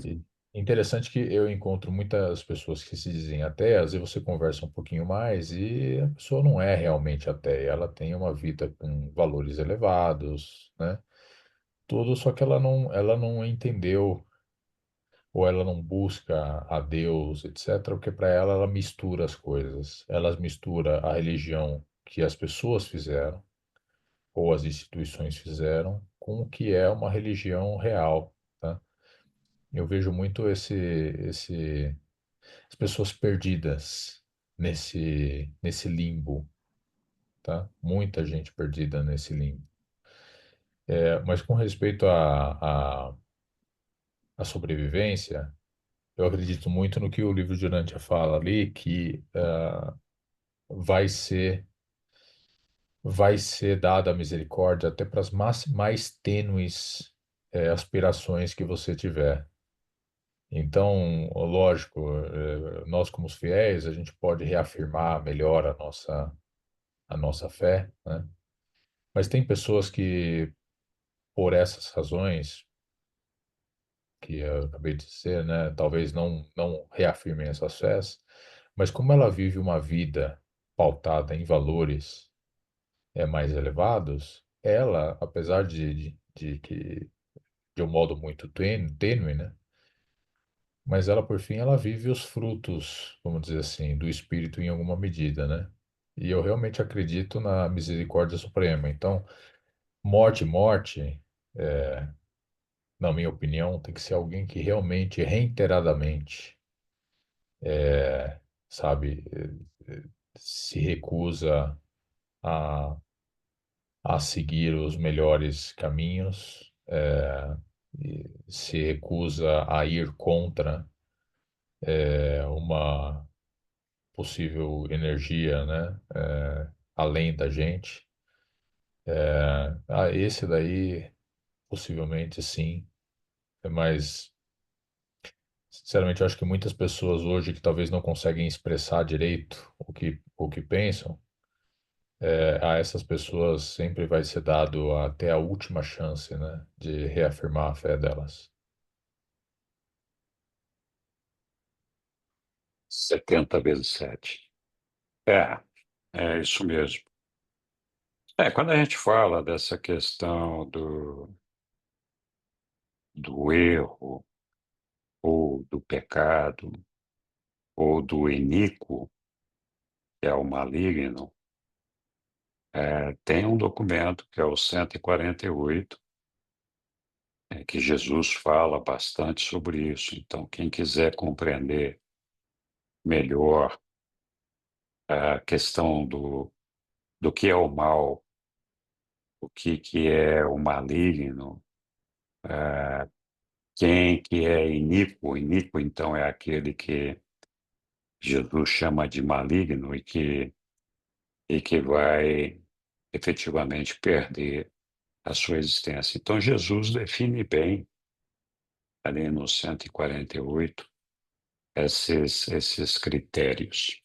J: E interessante que eu encontro muitas pessoas que se dizem ateias e você conversa um pouquinho mais e a pessoa não é realmente ateia, ela tem uma vida com valores elevados, né? Tudo, só que ela não entendeu ou ela não busca a Deus, etc., porque para ela mistura as coisas. Ela mistura a religião que as pessoas fizeram ou as instituições fizeram com o que é uma religião real, tá? Eu vejo muito as pessoas perdidas nesse limbo, tá? Muita gente perdida nesse limbo. Mas com respeito à sobrevivência, eu acredito muito no que o livro de Urântia fala ali, que vai ser, vai ser dada a misericórdia até para as mais tênues aspirações que você tiver. Então, lógico, nós como os fiéis, a gente pode reafirmar melhor a nossa fé, né? Mas tem pessoas que, por essas razões que eu acabei de dizer, né, talvez não reafirmem essas fés, mas como ela vive uma vida pautada em valores mais elevados, ela, apesar de um modo muito tênue, né, mas ela, por fim, ela vive os frutos, vamos dizer assim, do Espírito em alguma medida, né? E eu realmente acredito na misericórdia suprema. Então, morte, na minha opinião, tem que ser alguém que realmente, reiteradamente, sabe, se recusa a, a seguir os melhores caminhos, e se recusa a ir contra uma possível energia, né, além da gente. Esse daí, possivelmente sim, mas sinceramente, eu acho que muitas pessoas hoje que talvez não conseguem expressar direito o que pensam, a essas pessoas sempre vai ser dado até a última chance, né, de reafirmar a fé delas.
B: 70 vezes 7. É isso mesmo. Quando a gente fala dessa questão do erro, ou do pecado, ou do iníquo, que é o maligno, tem um documento que é o 148, que Jesus fala bastante sobre isso. Então, quem quiser compreender melhor a questão do que é o mal, o que é o maligno, quem que é iníquo. Iníquo, então, é aquele que Jesus chama de maligno e que vai efetivamente perder a sua existência. Então, Jesus define bem, ali no 148, esses critérios.